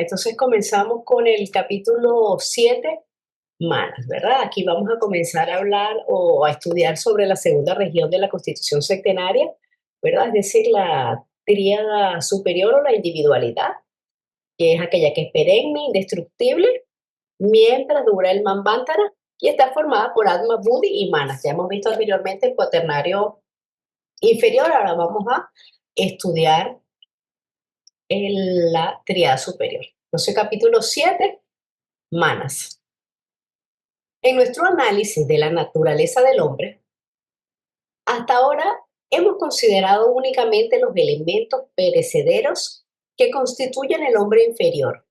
entonces comenzamos con el capítulo 7, manas, ¿verdad? Aquí vamos a comenzar a hablar o a estudiar sobre la segunda región de la Constitución Septenaria, ¿verdad? Es decir, la tríada superior o la individualidad, que es aquella que es perenne, indestructible, mientras dura el Manvantara, y está formada por Atma, Buddhi y Manas. Ya hemos visto anteriormente el cuaternario inferior, ahora vamos a estudiar en la tríada superior. Entonces, capítulo 7, manas. En nuestro análisis de la naturaleza del hombre, hasta ahora hemos considerado únicamente los elementos perecederos que constituyen el hombre inferior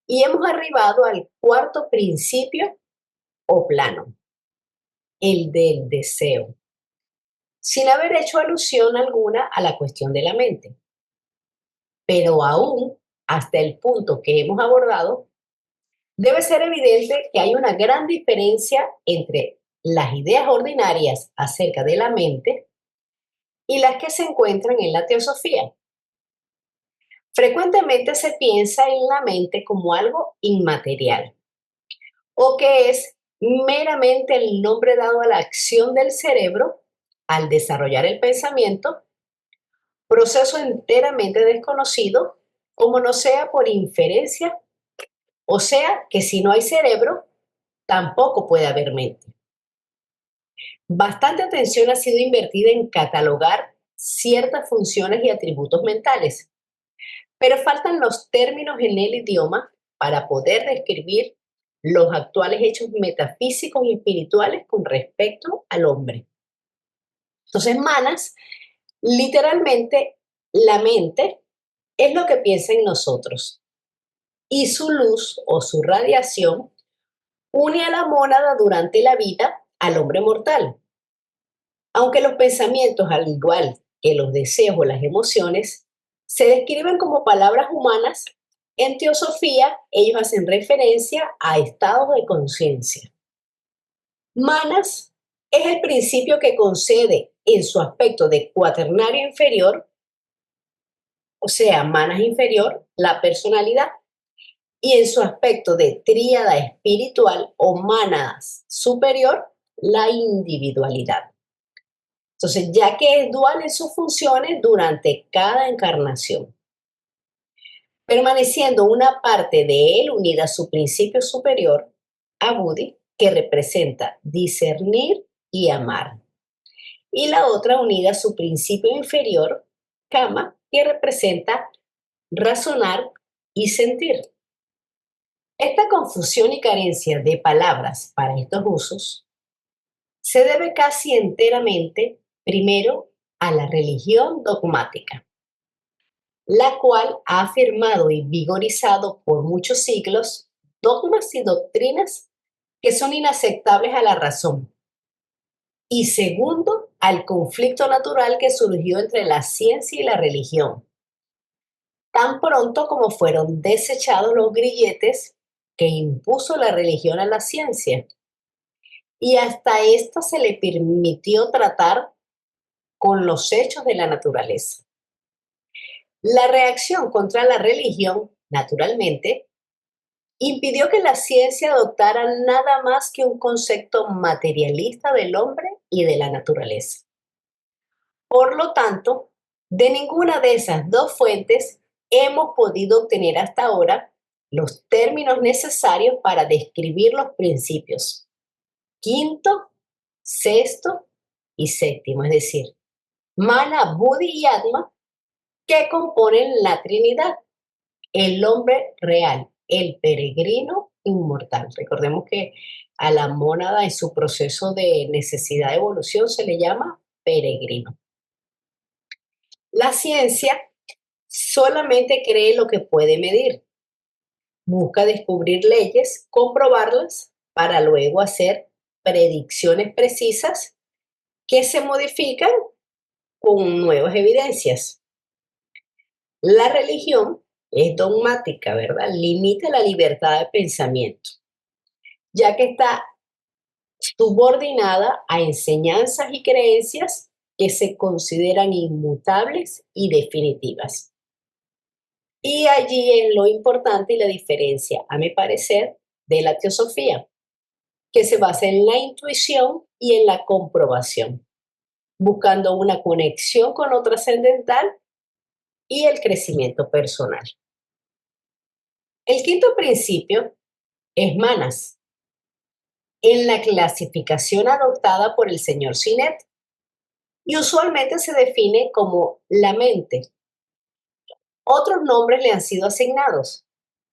y hemos arribado al cuarto principio o plano, el del deseo, sin haber hecho alusión alguna a la cuestión de la mente. Pero aún, hasta el punto que hemos abordado, debe ser evidente que hay una gran diferencia entre las ideas ordinarias acerca de la mente y las que se encuentran en la teosofía. Frecuentemente se piensa en la mente como algo inmaterial o que es meramente el nombre dado a la acción del cerebro al desarrollar el pensamiento, proceso enteramente desconocido, como no sea por inferencia, o sea que si no hay cerebro, tampoco puede haber mente. Bastante atención ha sido invertida en catalogar ciertas funciones y atributos mentales, pero faltan los términos en el idioma para poder describir los actuales hechos metafísicos y espirituales con respecto al hombre. Entonces, manas, literalmente, la mente es lo que piensa en nosotros y su luz o su radiación une a la mónada durante la vida al hombre mortal. Aunque los pensamientos, al igual que los deseos o las emociones, se describen como palabras humanas, en teosofía ellos hacen referencia a estados de conciencia. Manas es el principio que concede en su aspecto de cuaternario inferior, o sea, manas inferior, la personalidad, y en su aspecto de tríada espiritual o manas superior, la individualidad. Entonces, ya que es dual en sus funciones durante cada encarnación, permaneciendo una parte de él unida a su principio superior, a Buddhi, que representa discernir y amar, y la otra unida a su principio inferior, Kama, que representa razonar y sentir. Esta confusión y carencia de palabras para estos usos se debe casi enteramente, primero, a la religión dogmática, la cual ha afirmado y vigorizado por muchos siglos dogmas y doctrinas que son inaceptables a la razón. Y segundo, al conflicto natural que surgió entre la ciencia y la religión, tan pronto como fueron desechados los grilletes que impuso la religión a la ciencia. Y hasta esto se le permitió tratar con los hechos de la naturaleza. La reacción contra la religión, naturalmente, impidió que la ciencia adoptara nada más que un concepto materialista del hombre y de la naturaleza. Por lo tanto, de ninguna de esas dos fuentes hemos podido obtener hasta ahora los términos necesarios para describir los principios quinto, sexto y séptimo, es decir, Mana, Buddhi y Atma, que componen la Trinidad, el hombre real, el peregrino inmortal. Recordemos que a la mónada en su proceso de necesidad de evolución se le llama peregrino. La ciencia solamente cree lo que puede medir. Busca descubrir leyes, comprobarlas, para luego hacer predicciones precisas que se modifican con nuevas evidencias. La religión es dogmática, ¿verdad? Limita la libertad de pensamiento, ya que está subordinada a enseñanzas y creencias que se consideran inmutables y definitivas. Y allí es lo importante y la diferencia, a mi parecer, de la teosofía, que se basa en la intuición y en la comprobación, buscando una conexión con lo trascendental y el crecimiento personal. El quinto principio es manas, en la clasificación adoptada por el señor Sinet, y usualmente se define como la mente. Otros nombres le han sido asignados,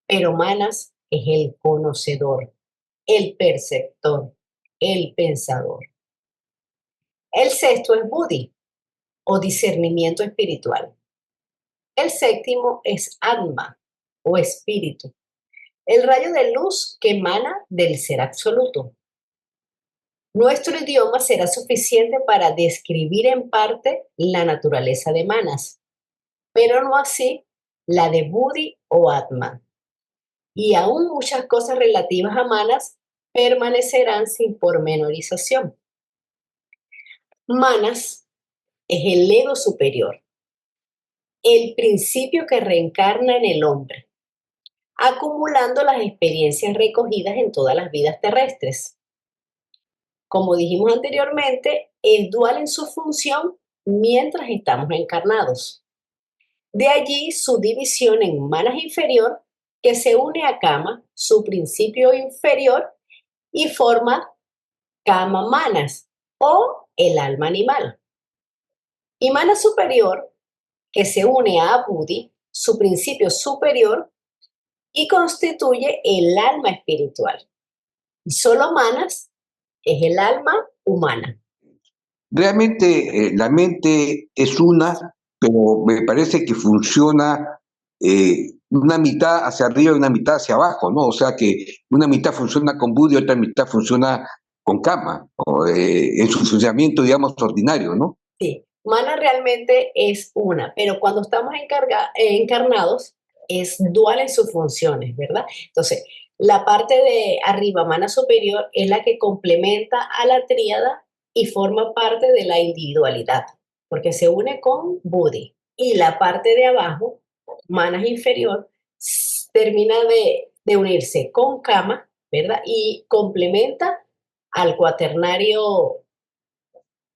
pero manas es el conocedor, el perceptor, el pensador. El sexto es buddhi o discernimiento espiritual. El séptimo es atma o espíritu, el rayo de luz que emana del ser absoluto. Nuestro idioma será suficiente para describir en parte la naturaleza de manas, pero no así la de buddhi o atma. Y aún muchas cosas relativas a manas permanecerán sin pormenorización. Manas es el ego superior, el principio que reencarna en el hombre, acumulando las experiencias recogidas en todas las vidas terrestres. Como dijimos anteriormente, es dual en su función mientras estamos encarnados. De allí su división en manas inferior, que se une a Kama, su principio inferior, y forma Kama manas o el alma animal. Y mana superior, que se une a Buddhi, su principio superior, y constituye el alma espiritual. Y solo manas es el alma humana. Realmente la mente es una, pero me parece que funciona una mitad hacia arriba y una mitad hacia abajo, ¿no? O sea que una mitad funciona con Buda y otra mitad funciona con Kama, ¿no? En su funcionamiento, digamos, ordinario, ¿no? Sí, mana realmente es una, pero cuando estamos encarnados es dual en sus funciones, ¿verdad? Entonces, la parte de arriba, mana superior, es la que complementa a la tríada y forma parte de la individualidad, porque se une con Buddhi. Y la parte de abajo, mana inferior, termina de unirse con Kama, ¿verdad? Y complementa al cuaternario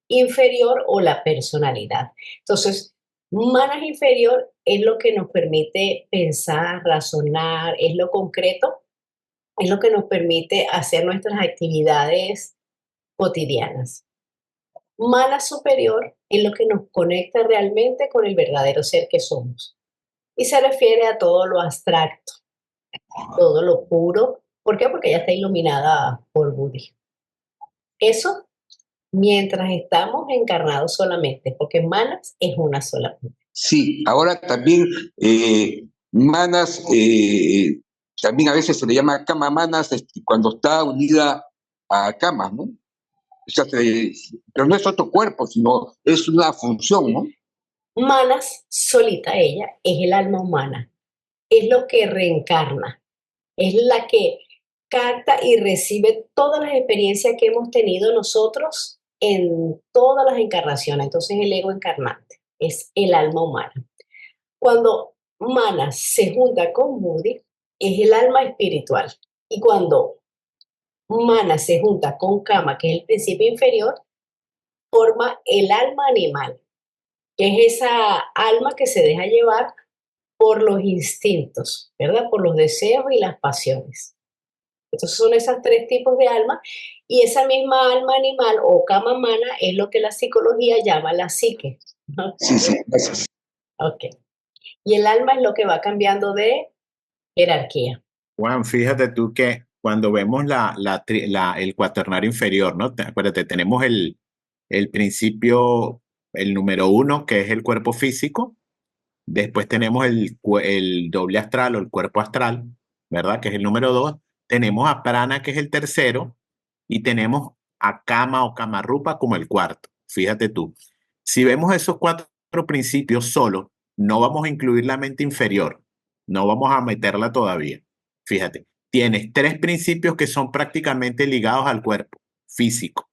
inferior o la personalidad. Entonces, manas inferior es lo que nos permite pensar, razonar, es lo concreto, es lo que nos permite hacer nuestras actividades cotidianas. Mana superior es lo que nos conecta realmente con el verdadero ser que somos. Y se refiere a todo lo abstracto, todo lo puro. ¿Por qué? Porque ella está iluminada por Buddha. Eso mientras estamos encarnados solamente, porque manas es una sola. Sí, ahora también manas, también a veces se le llama Kama manas cuando está unida a Kama, ¿no? O sea, pero no es otro cuerpo, sino es una función, ¿no? Manas, solita ella, es el alma humana, es lo que reencarna, es la que capta y recibe todas las experiencias que hemos tenido nosotros en todas las encarnaciones. Entonces el ego encarnante es el alma humana. Cuando Manas se junta con Buddhi, es el alma espiritual. Y cuando Manas se junta con Kama, que es el principio inferior, forma el alma animal, que es esa alma que se deja llevar por los instintos, ¿verdad? Por los deseos y las pasiones. Entonces son esos tres tipos de alma y esa misma alma animal o kama mana es lo que la psicología llama la psique, ¿no? Sí, sí, gracias. Ok. Y el alma es lo que va cambiando de jerarquía. Juan, fíjate tú que cuando vemos el cuaternario inferior, ¿no? Acuérdate, tenemos el principio, el número uno, que es el cuerpo físico. Después tenemos el doble astral o el cuerpo astral, ¿verdad? Que es el número dos. Tenemos a prana, que es el tercero. Y tenemos a kama o kamarupa como el cuarto. Fíjate tú. Si vemos esos cuatro principios solos, no vamos a incluir la mente inferior. No vamos a meterla todavía. Fíjate, tienes tres principios que son prácticamente ligados al cuerpo físico.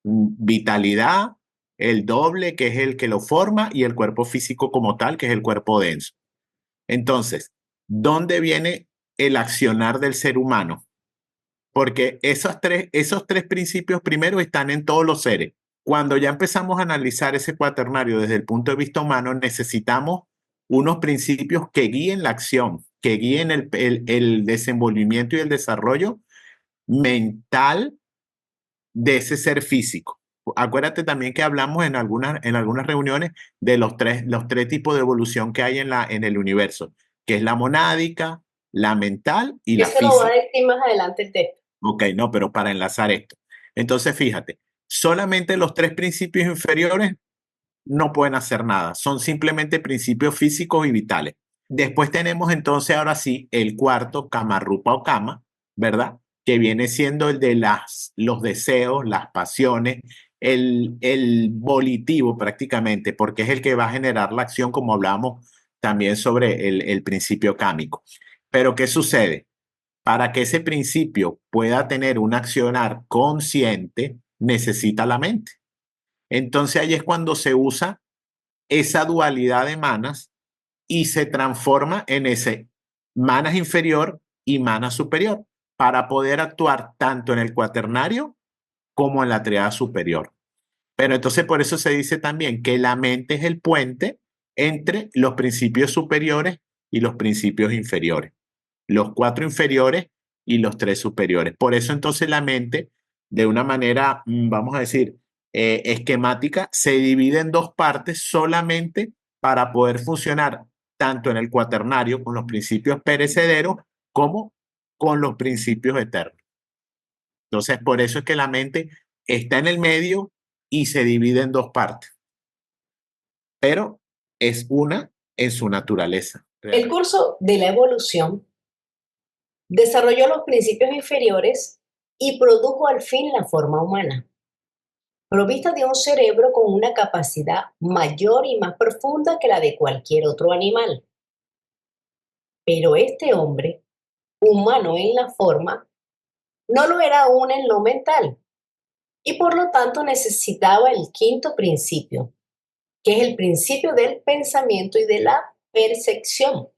Vitalidad, el doble, que es el que lo forma, y el cuerpo físico como tal, que es el cuerpo denso. Entonces, ¿dónde viene el accionar del ser humano? Porque esos tres principios primero están en todos los seres. Cuando ya empezamos a analizar ese cuaternario desde el punto de vista humano, necesitamos unos principios que guíen la acción, que guíen el desenvolvimiento y el desarrollo mental de ese ser físico. Acuérdate también que hablamos en algunas reuniones de los tres tipos de evolución que hay en el universo, que es la monádica, la mental y la Eso lo va a física. decir más adelante el texto. Ok, no, pero para enlazar esto. Entonces, fíjate, solamente los tres principios inferiores no pueden hacer nada, son simplemente principios físicos y vitales. Después tenemos entonces, ahora sí, el cuarto, Kama-rupa o Kama, ¿verdad? Que viene siendo el de los deseos, las pasiones, el volitivo prácticamente, porque es el que va a generar la acción, como hablábamos también sobre el principio cámico. Pero, ¿qué sucede? Para que ese principio pueda tener un accionar consciente, necesita la mente. Entonces ahí es cuando se usa esa dualidad de manas y se transforma en ese manas inferior y manas superior para poder actuar tanto en el cuaternario como en la triada superior. Pero entonces por eso se dice también que la mente es el puente entre los principios superiores y los principios inferiores, los cuatro inferiores y los tres superiores. Por eso entonces la mente, de una manera, vamos a decir, esquemática, se divide en dos partes solamente para poder funcionar tanto en el cuaternario con los principios perecederos como con los principios eternos. Entonces, por eso es que la mente está en el medio y se divide en dos partes, pero es una en su naturaleza. El curso de la evolución desarrolló los principios inferiores y produjo al fin la forma humana, provista de un cerebro con una capacidad mayor y más profunda que la de cualquier otro animal. Pero este hombre, humano en la forma, no lo era aún en lo mental y por lo tanto necesitaba el quinto principio, que es el principio del pensamiento y de la percepción,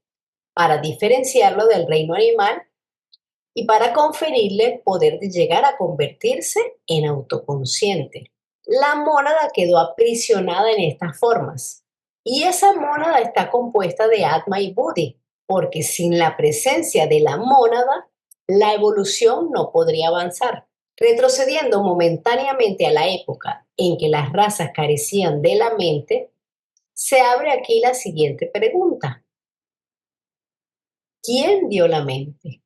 para diferenciarlo del reino animal y para conferirle el poder de llegar a convertirse en autoconsciente. La mónada quedó aprisionada en estas formas y esa mónada está compuesta de Atma y Buddhi, porque sin la presencia de la mónada, la evolución no podría avanzar. Retrocediendo momentáneamente a la época en que las razas carecían de la mente, se abre aquí la siguiente pregunta. ¿Quién dio la mente?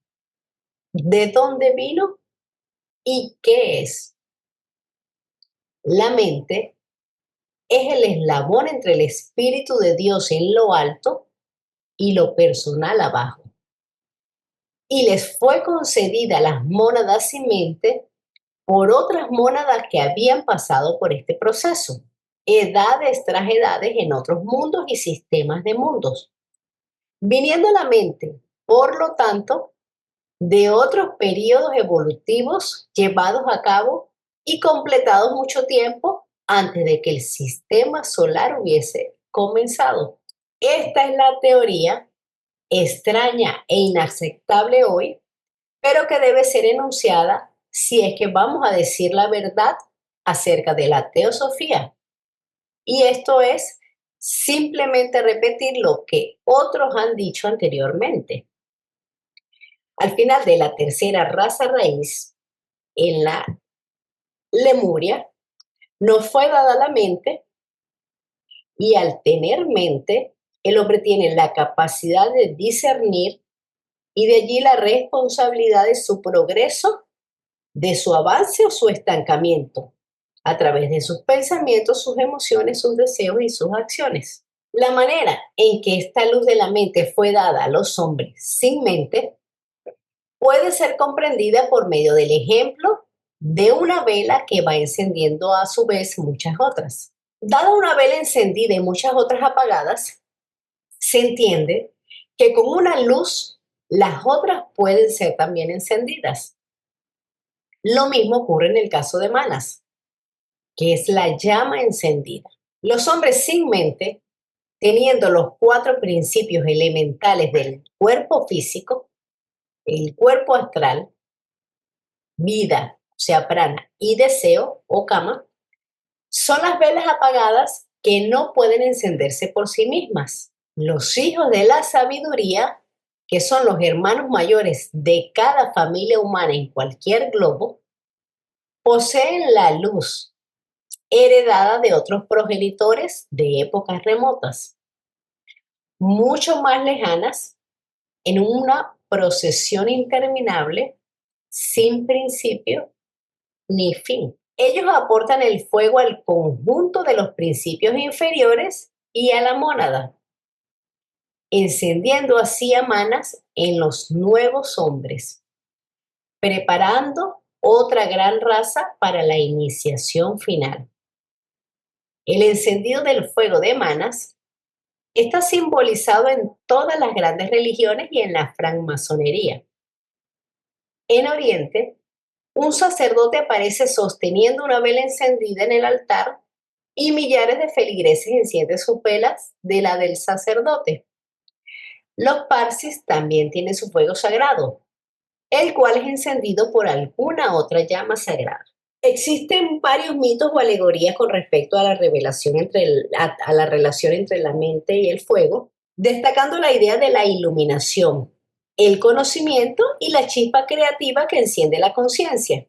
¿De dónde vino? ¿Y qué es? La mente es el eslabón entre el Espíritu de Dios en lo alto y lo personal abajo. Y les fue concedida a las mónadas sin mente por otras mónadas que habían pasado por este proceso, edades tras edades en otros mundos y sistemas de mundos, viniendo a la mente, por lo tanto, de otros periodos evolutivos llevados a cabo y completados mucho tiempo antes de que el sistema solar hubiese comenzado. Esta es la teoría extraña e inaceptable hoy, pero que debe ser enunciada si es que vamos a decir la verdad acerca de la teosofía. Y esto es simplemente repetir lo que otros han dicho anteriormente. Al final de la tercera raza raíz, en la Lemuria, nos fue dada la mente y al tener mente, el hombre tiene la capacidad de discernir y de allí la responsabilidad de su progreso, de su avance o su estancamiento, a través de sus pensamientos, sus emociones, sus deseos y sus acciones. La manera en que esta luz de la mente fue dada a los hombres sin mente puede ser comprendida por medio del ejemplo de una vela que va encendiendo a su vez muchas otras. Dada una vela encendida y muchas otras apagadas, se entiende que con una luz las otras pueden ser también encendidas. Lo mismo ocurre en el caso de Manas, que es la llama encendida. Los hombres sin mente teniendo los 4 principios elementales del cuerpo físico, el cuerpo astral, vida, o sea, prana, y deseo o kama, son las velas apagadas que no pueden encenderse por sí mismas. Los hijos de la sabiduría, que son los hermanos mayores de cada familia humana en cualquier globo, poseen la luz heredada de otros progenitores de épocas remotas, mucho más lejanas, en una procesión interminable, sin principio ni fin. Ellos aportan el fuego al conjunto de los principios inferiores y a la mónada, encendiendo así a manas en los nuevos hombres, preparando otra gran raza para la iniciación final. El encendido del fuego de manas está simbolizado en todas las grandes religiones y en la francmasonería. En Oriente, un sacerdote aparece sosteniendo una vela encendida en el altar y millares de feligreses encienden sus velas de la del sacerdote. Los parsis también tienen su fuego sagrado, el cual es encendido por alguna otra llama sagrada. Existen varios mitos o alegorías con respecto a la revelación a la relación entre la mente y el fuego, destacando la idea de la iluminación, el conocimiento y la chispa creativa que enciende la conciencia.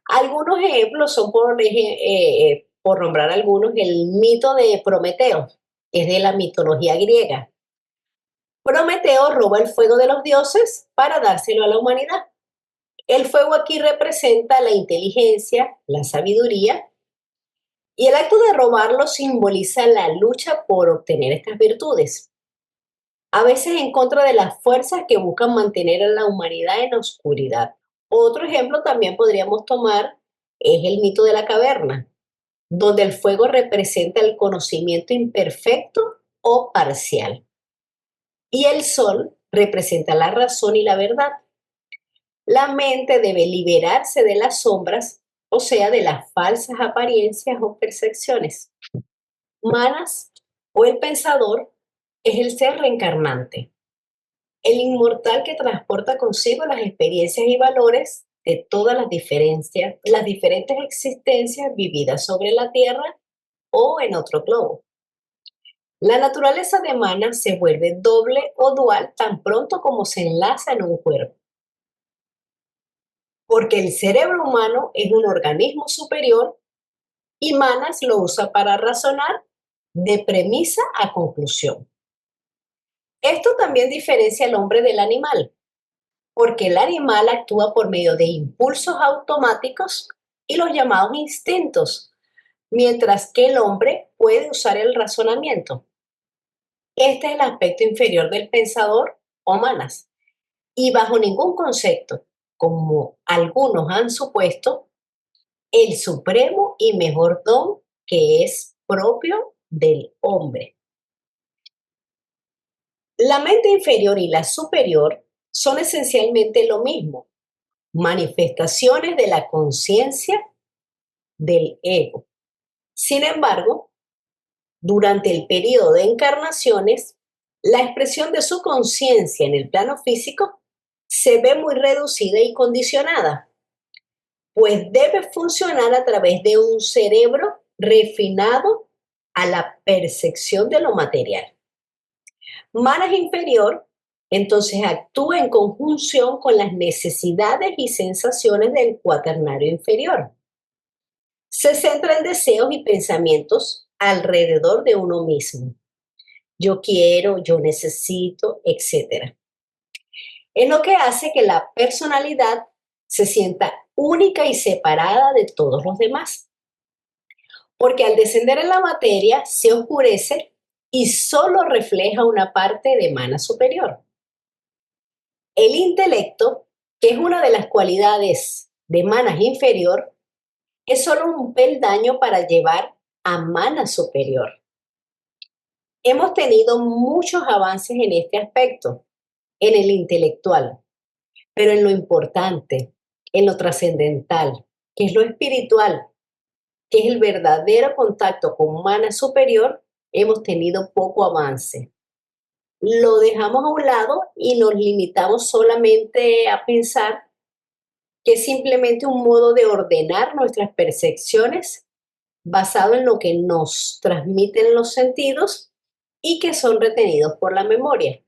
Algunos ejemplos son, por nombrar algunos, el mito de Prometeo, es de la mitología griega. Prometeo roba el fuego de los dioses para dárselo a la humanidad. El fuego aquí representa la inteligencia, la sabiduría, y el acto de robarlo simboliza la lucha por obtener estas virtudes, a veces en contra de las fuerzas que buscan mantener a la humanidad en oscuridad. Otro ejemplo también podríamos tomar es el mito de la caverna, donde el fuego representa el conocimiento imperfecto o parcial, y el sol representa la razón y la verdad. La mente debe liberarse de las sombras, o sea, de las falsas apariencias o percepciones. Manas, o el pensador, es el ser reencarnante, el inmortal que transporta consigo las experiencias y valores de todas las diferentes existencias vividas sobre la Tierra o en otro globo. La naturaleza de Mana se vuelve doble o dual tan pronto como se enlaza en un cuerpo, porque el cerebro humano es un organismo superior y Manas lo usa para razonar de premisa a conclusión. Esto también diferencia al hombre del animal, porque el animal actúa por medio de impulsos automáticos y los llamados instintos, mientras que el hombre puede usar el razonamiento. Este es el aspecto inferior del pensador o Manas, y bajo ningún concepto, como algunos han supuesto, el supremo y mejor don que es propio del hombre. La mente inferior y la superior son esencialmente lo mismo, manifestaciones de la conciencia del ego. Sin embargo, durante el periodo de encarnaciones, la expresión de su conciencia en el plano físico se ve muy reducida y condicionada, pues debe funcionar a través de un cerebro refinado a la percepción de lo material. Manas inferior, entonces actúa en conjunción con las necesidades y sensaciones del cuaternario inferior. Se centra en deseos y pensamientos alrededor de uno mismo. Yo quiero, yo necesito, etc. Es lo que hace que la personalidad se sienta única y separada de todos los demás. Porque al descender en la materia se oscurece y solo refleja una parte de Mana superior. El intelecto, que es una de las cualidades de Mana inferior, es solo un peldaño para llevar a Mana superior. Hemos tenido muchos avances en este aspecto, en el intelectual, pero en lo importante, en lo trascendental, que es lo espiritual, que es el verdadero contacto con Mana superior, hemos tenido poco avance. Lo dejamos a un lado y nos limitamos solamente a pensar que es simplemente un modo de ordenar nuestras percepciones basado en lo que nos transmiten los sentidos y que son retenidos por la memoria.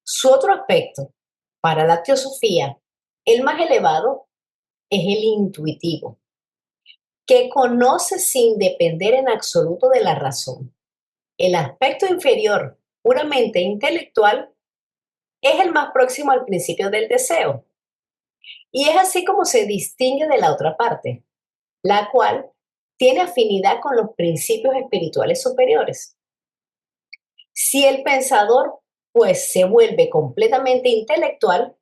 Su otro aspecto, para la teosofía, el más elevado, es el intuitivo, que conoce sin depender en absoluto de la razón. El aspecto inferior, puramente intelectual, es el más próximo al principio del deseo. Y es así como se distingue de la otra parte, la cual tiene afinidad con los principios espirituales superiores. Si el pensador, pues, se vuelve completamente intelectual,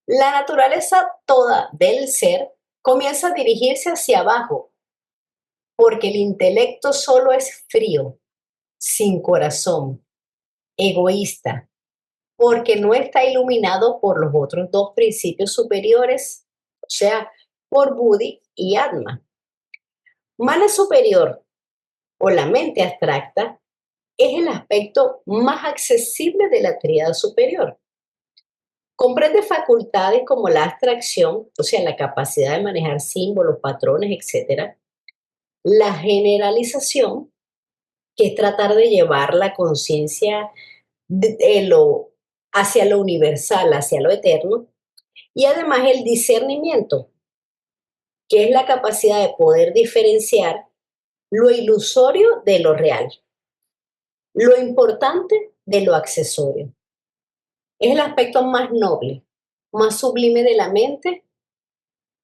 la naturaleza toda del ser comienza a dirigirse hacia abajo, porque el intelecto solo es frío, sin corazón, egoísta, porque no está iluminado por los otros dos principios superiores, o sea, por Buddhi y Atma. Mana superior o la mente abstracta es el aspecto más accesible de la tríada superior. Comprende facultades como la abstracción, o sea, la capacidad de manejar símbolos, patrones, etcétera, la generalización, que es tratar de llevar la conciencia hacia lo universal, hacia lo eterno, y además el discernimiento, que es la capacidad de poder diferenciar lo ilusorio de lo real, lo importante de lo accesorio. Es el aspecto más noble, más sublime de la mente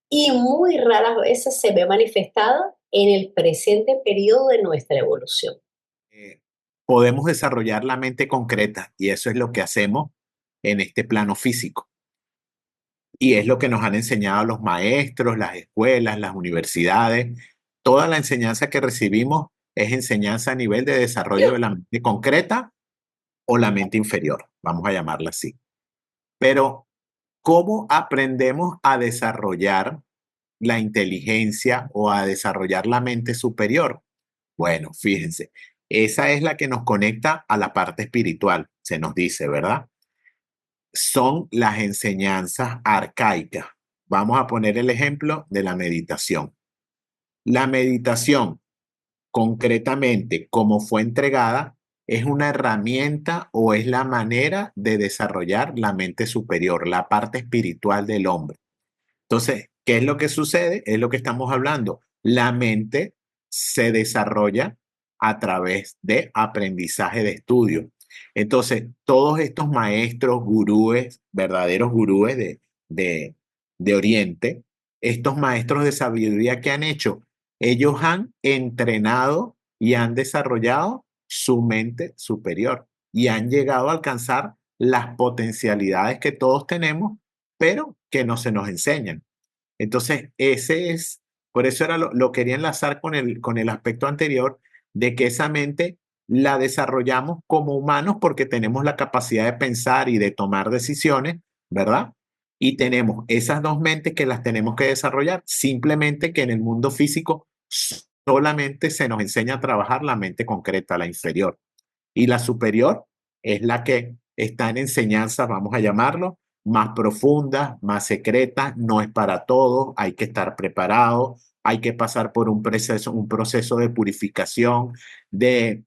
y muy raras veces se ve manifestada en el presente periodo de nuestra evolución. Podemos desarrollar la mente concreta y eso es lo que hacemos en este plano físico. Y es lo que nos han enseñado los maestros, las escuelas, las universidades. Toda la enseñanza que recibimos es enseñanza a nivel de desarrollo de la mente concreta o la mente inferior, vamos a llamarla así. Pero, ¿cómo aprendemos a desarrollar la inteligencia o a desarrollar la mente superior? Bueno, fíjense, esa es la que nos conecta a la parte espiritual, se nos dice, ¿verdad? Son las enseñanzas arcaicas. Vamos a poner el ejemplo de la meditación. La meditación, concretamente, como fue entregada, es una herramienta o es la manera de desarrollar la mente superior, la parte espiritual del hombre. Entonces, ¿qué es lo que sucede? Es lo que estamos hablando. La mente se desarrolla a través de aprendizaje de estudio. Entonces, todos estos maestros, gurúes, verdaderos gurúes de Oriente, estos maestros de sabiduría que han hecho, ellos han entrenado y han desarrollado su mente superior y han llegado a alcanzar las potencialidades que todos tenemos, pero que no se nos enseñan. Entonces, ese es, por eso era lo quería enlazar con el aspecto anterior de que esa mente la desarrollamos como humanos porque tenemos la capacidad de pensar y de tomar decisiones, ¿verdad? Y tenemos esas dos mentes que las tenemos que desarrollar, simplemente que en el mundo físico solamente se nos enseña a trabajar la mente concreta, la inferior. Y la superior es la que está en enseñanza, vamos a llamarlo, más profunda, más secreta, no es para todos, hay que estar preparado, hay que pasar por un proceso de purificación, de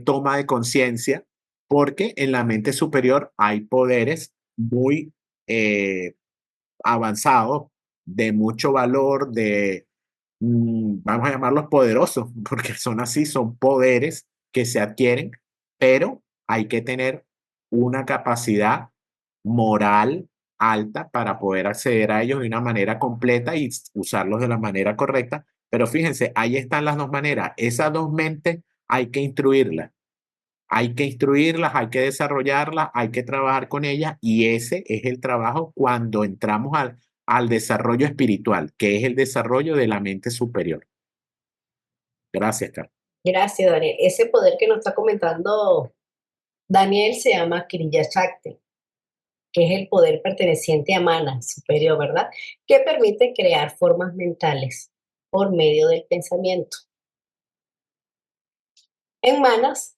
toma de conciencia, porque en la mente superior hay poderes muy avanzados, de mucho valor, vamos a llamarlos poderosos, porque son así, son poderes que se adquieren, pero hay que tener una capacidad moral alta para poder acceder a ellos de una manera completa y usarlos de la manera correcta. Pero fíjense, ahí están las dos maneras. Esas dos mentes hay que instruirlas. Hay que instruirlas, hay que desarrollarlas, hay que trabajar con ellas y ese es el trabajo cuando entramos al desarrollo espiritual, que es el desarrollo de la mente superior. Gracias, Carlos. Gracias, Daniel. Ese poder que nos está comentando Daniel se llama Kriya Shakti, que es el poder perteneciente a Mana superior, ¿verdad? Que permite crear formas mentales por medio del pensamiento. En manas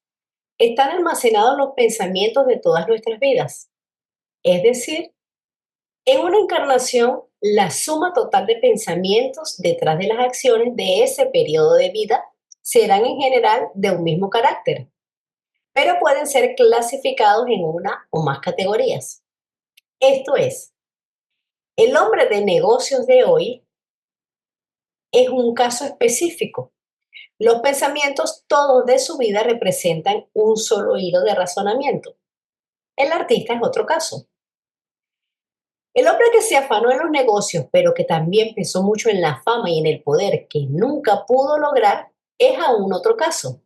están almacenados los pensamientos de todas nuestras vidas. Es decir, en una encarnación, la suma total de pensamientos detrás de las acciones de ese periodo de vida serán en general de un mismo carácter, pero pueden ser clasificados en una o más categorías. Esto es, el hombre de negocios de hoy es un caso específico. Los pensamientos todos de su vida representan un solo hilo de razonamiento. El artista es otro caso. El hombre que se afanó en los negocios, pero que también pensó mucho en la fama y en el poder que nunca pudo lograr, es aún otro caso.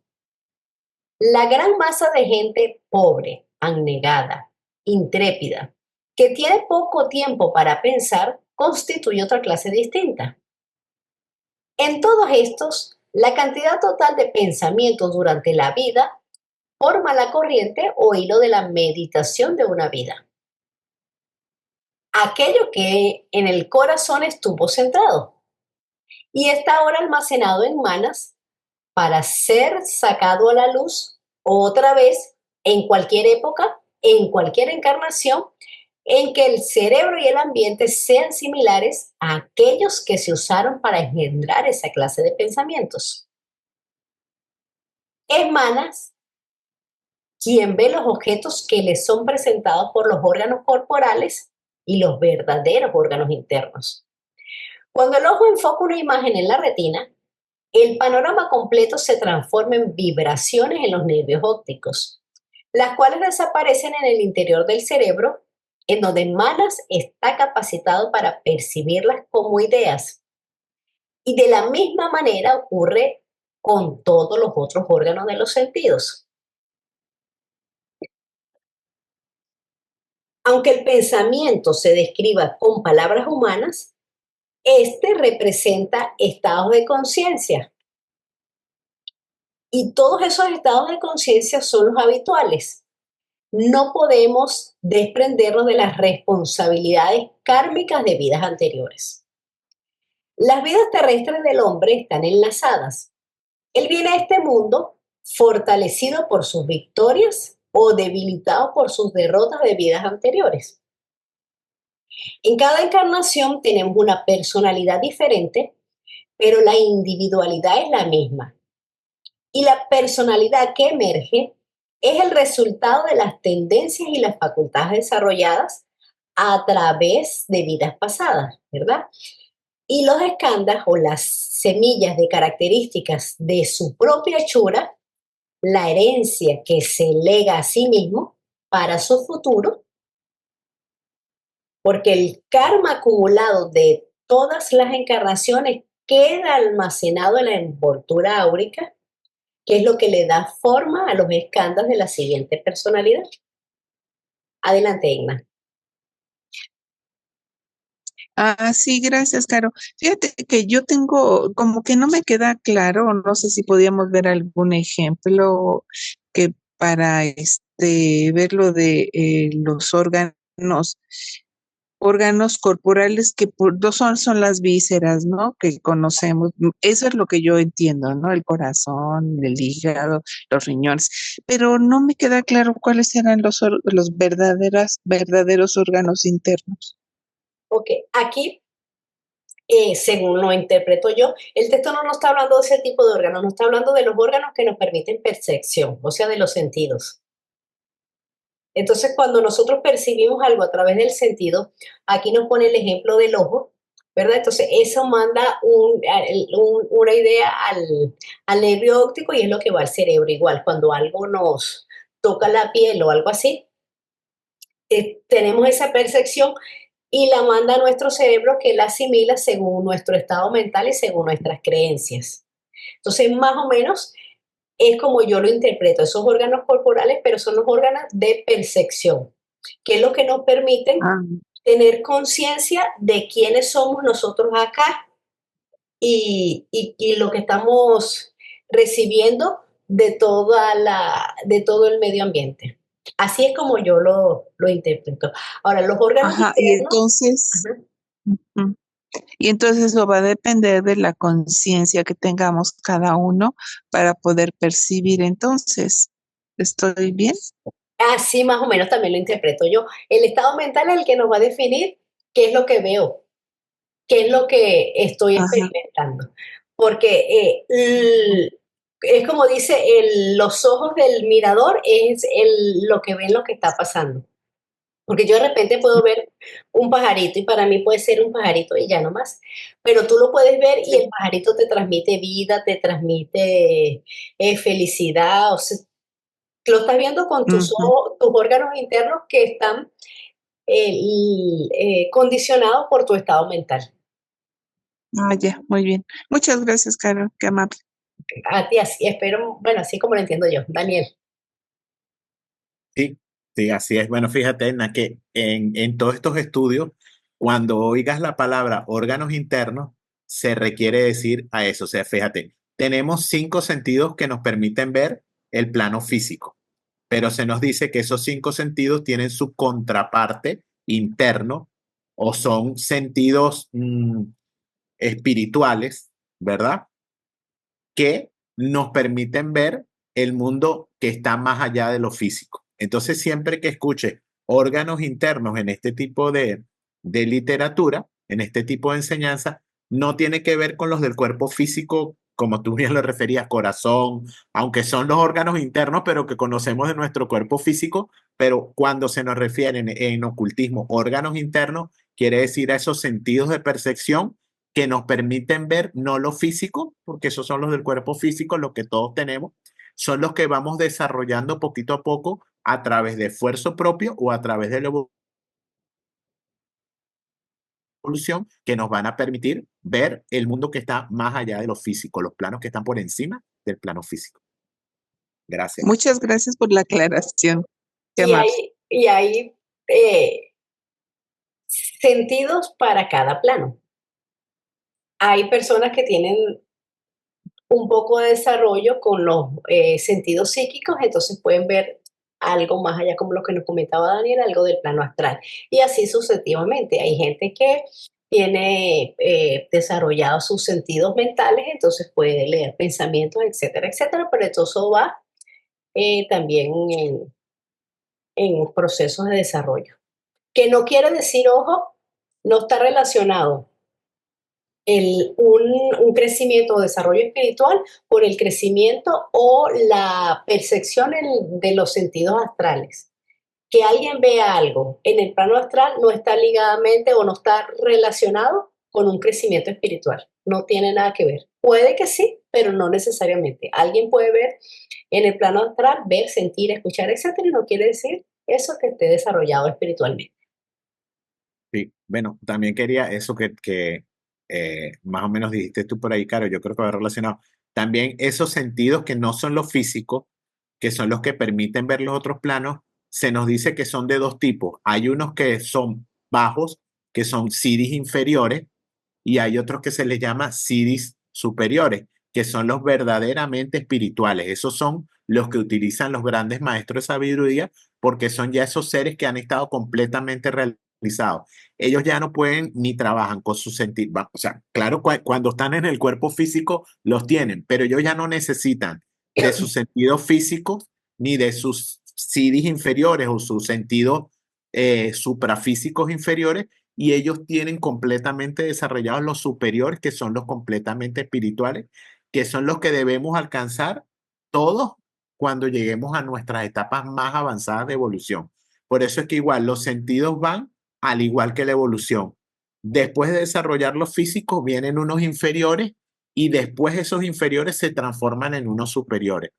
La gran masa de gente pobre, abnegada, intrépida, que tiene poco tiempo para pensar, constituye otra clase distinta. En todos estos, la cantidad total de pensamientos durante la vida forma la corriente o hilo de la meditación de una vida. Aquello que en el corazón estuvo centrado y está ahora almacenado en manas para ser sacado a la luz otra vez en cualquier época, en cualquier encarnación, en que el cerebro y el ambiente sean similares a aquellos que se usaron para engendrar esa clase de pensamientos. Es manas quien ve los objetos que le son presentados por los órganos corporales y los verdaderos órganos internos. Cuando el ojo enfoca una imagen en la retina, el panorama completo se transforma en vibraciones en los nervios ópticos, las cuales desaparecen en el interior del cerebro, en donde Manas está capacitado para percibirlas como ideas. Y de la misma manera ocurre con todos los otros órganos de los sentidos. Aunque el pensamiento se describa con palabras humanas, este representa estados de conciencia. Y todos esos estados de conciencia son los habituales. No podemos desprendernos de las responsabilidades kármicas de vidas anteriores. Las vidas terrestres del hombre están enlazadas. Él viene a este mundo fortalecido por sus victorias o debilitado por sus derrotas de vidas anteriores. En cada encarnación tenemos una personalidad diferente, pero la individualidad es la misma. Y la personalidad que emerge es el resultado de las tendencias y las facultades desarrolladas a través de vidas pasadas, ¿verdad? Y los escandas o las semillas de características de su propia hechura, la herencia que se lega a sí mismo para su futuro, porque el karma acumulado de todas las encarnaciones queda almacenado en la envoltura áurica, que es lo que le da forma a los escandas de la siguiente personalidad. Adelante, Igna. Sí, gracias, Caro. Fíjate que yo tengo, como que no me queda claro, no sé si podíamos ver algún ejemplo que para ver lo de los órganos corporales que son las vísceras, ¿no? Que conocemos. Eso es lo que yo entiendo, ¿no? El corazón, el hígado, los riñones. Pero no me queda claro cuáles eran los verdaderos órganos internos. Ok, aquí, según lo interpreto yo, el texto no nos está hablando de ese tipo de órganos, nos está hablando de los órganos que nos permiten percepción, o sea, de los sentidos. Entonces, cuando nosotros percibimos algo a través del sentido, aquí nos pone el ejemplo del ojo, ¿verdad? Entonces, eso manda una idea al nervio óptico y es lo que va al cerebro. Igual, cuando algo nos toca la piel o algo así, tenemos esa percepción y la manda a nuestro cerebro que la asimila según nuestro estado mental y según nuestras creencias. Entonces, más o menos es como yo lo interpreto, esos órganos corporales, pero son los órganos de percepción, que es lo que nos permiten tener conciencia de quiénes somos nosotros acá y lo que estamos recibiendo de todo el medio ambiente. Así es como yo lo interpreto. Ahora, los órganos Y internos. entonces, Ajá. Y entonces eso va a depender de la conciencia que tengamos cada uno para poder percibir. Entonces, ¿estoy bien? Así más o menos también lo interpreto yo. El estado mental es el que nos va a definir qué es lo que veo, qué es lo que estoy Ajá. experimentando. Porque es como dice, los ojos del mirador es lo que ven lo que está pasando. Porque yo de repente puedo ver un pajarito y para mí puede ser un pajarito y ya no más. Pero tú lo puedes ver y el pajarito te transmite vida, te transmite felicidad. O sea, lo estás viendo con Ujú. tus órganos internos que están condicionados por tu estado mental. Ah, ya, muy bien. Muchas gracias, Carol, qué amable. A ti así, espero, bueno, así como lo entiendo yo, Daniel. Sí, sí, así es. Bueno, fíjate, Edna, que en todos estos estudios, cuando oigas la palabra órganos internos, se requiere decir a eso. O sea, fíjate, tenemos 5 sentidos que nos permiten ver el plano físico, pero se nos dice que esos 5 sentidos tienen su contraparte interno o son sentidos espirituales, ¿verdad? Que nos permiten ver el mundo que está más allá de lo físico. Entonces, siempre que escuche órganos internos en este tipo de literatura, en este tipo de enseñanza, no tiene que ver con los del cuerpo físico, como tú bien lo referías, corazón, aunque son los órganos internos, pero que conocemos de nuestro cuerpo físico, pero cuando se nos refieren en ocultismo órganos internos, quiere decir a esos sentidos de percepción que nos permiten ver no lo físico, porque esos son los del cuerpo físico, los que todos tenemos, son los que vamos desarrollando poquito a poco a través de esfuerzo propio o a través de la evolución que nos van a permitir ver el mundo que está más allá de lo físico, los planos que están por encima del plano físico. Gracias. Muchas gracias por la aclaración, qué Y amable. hay sentidos para cada plano. Hay personas que tienen un poco de desarrollo con los sentidos psíquicos, entonces pueden ver algo más allá, como lo que nos comentaba Daniel, algo del plano astral. Y así sucesivamente. Hay gente que tiene desarrollados sus sentidos mentales, entonces puede leer pensamientos, etcétera, etcétera, pero todo eso va también en procesos de desarrollo. Que no quiere decir, ojo, no está relacionado un crecimiento o desarrollo espiritual por el crecimiento o la percepción de los sentidos astrales. Que alguien vea algo en el plano astral no está ligadamente o no está relacionado con un crecimiento espiritual. No tiene nada que ver. Puede que sí, pero no necesariamente. Alguien puede ver en el plano astral, ver, sentir, escuchar, etcétera, y no quiere decir eso que esté desarrollado espiritualmente. Sí, bueno, también quería eso que más o menos dijiste tú por ahí, Caro, yo creo que va relacionado. También esos sentidos que no son los físicos, que son los que permiten ver los otros planos, se nos dice que son de 2 tipos. Hay unos que son bajos, que son siddhis inferiores, y hay otros que se les llama siddhis superiores, que son los verdaderamente espirituales. Esos son los que utilizan los grandes maestros de sabiduría, porque son ya esos seres que han estado completamente realizados. Ellos ya no pueden ni trabajan con sus sentidos. O sea, claro, cuando están en el cuerpo físico los tienen, pero ellos ya no necesitan de sus sentidos físicos ni de sus siddhis inferiores o sus sentidos suprafísicos inferiores, y ellos tienen completamente desarrollados los superiores, que son los completamente espirituales, que son los que debemos alcanzar todos cuando lleguemos a nuestras etapas más avanzadas de evolución. Por eso es que igual los sentidos van al igual que la evolución. Después de desarrollar los físicos vienen unos inferiores y después esos inferiores se transforman en unos superiores.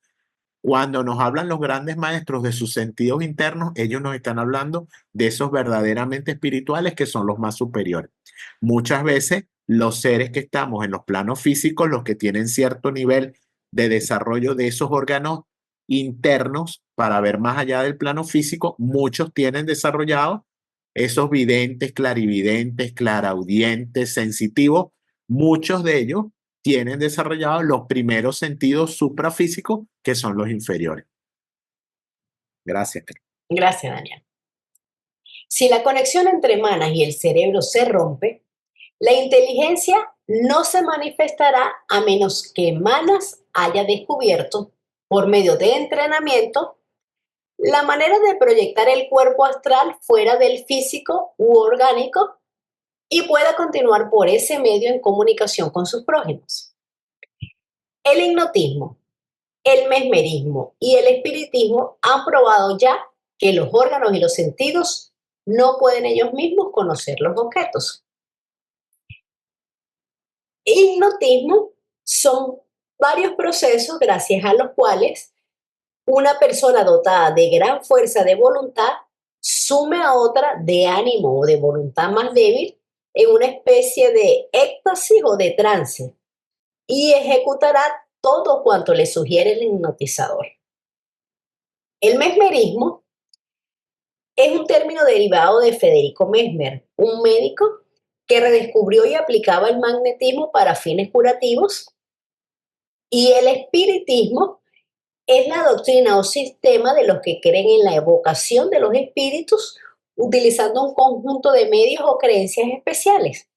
Cuando nos hablan los grandes maestros de sus sentidos internos, ellos nos están hablando de esos verdaderamente espirituales que son los más superiores. Muchas veces los seres que estamos en los planos físicos, los que tienen cierto nivel de desarrollo de esos órganos internos para ver más allá del plano físico, muchos tienen desarrollados esos videntes, clarividentes, claraudientes, sensitivos, muchos de ellos tienen desarrollados los primeros sentidos suprafísicos, que son los inferiores. Gracias. Gracias, Daniel. Si la conexión entre manas y el cerebro se rompe, La inteligencia no se manifestará a menos que Manas haya descubierto, por medio de entrenamiento, la manera de proyectar el cuerpo astral fuera del físico u orgánico y pueda continuar por ese medio en comunicación con sus prójimos. El hipnotismo, el mesmerismo y el espiritismo han probado ya que los órganos y los sentidos no pueden ellos mismos conocer los objetos. Hipnotismo son varios procesos gracias a los cuales una persona dotada de gran fuerza de voluntad sume a otra de ánimo o de voluntad más débil en una especie de éxtasis o de trance y ejecutará todo cuanto le sugiere el hipnotizador. El mesmerismo es un término derivado de Federico Mesmer, un médico que redescubrió y aplicaba el magnetismo para fines curativos, y el espiritismo es la doctrina o sistema de los que creen en la evocación de los espíritus utilizando un conjunto de medios o creencias especiales.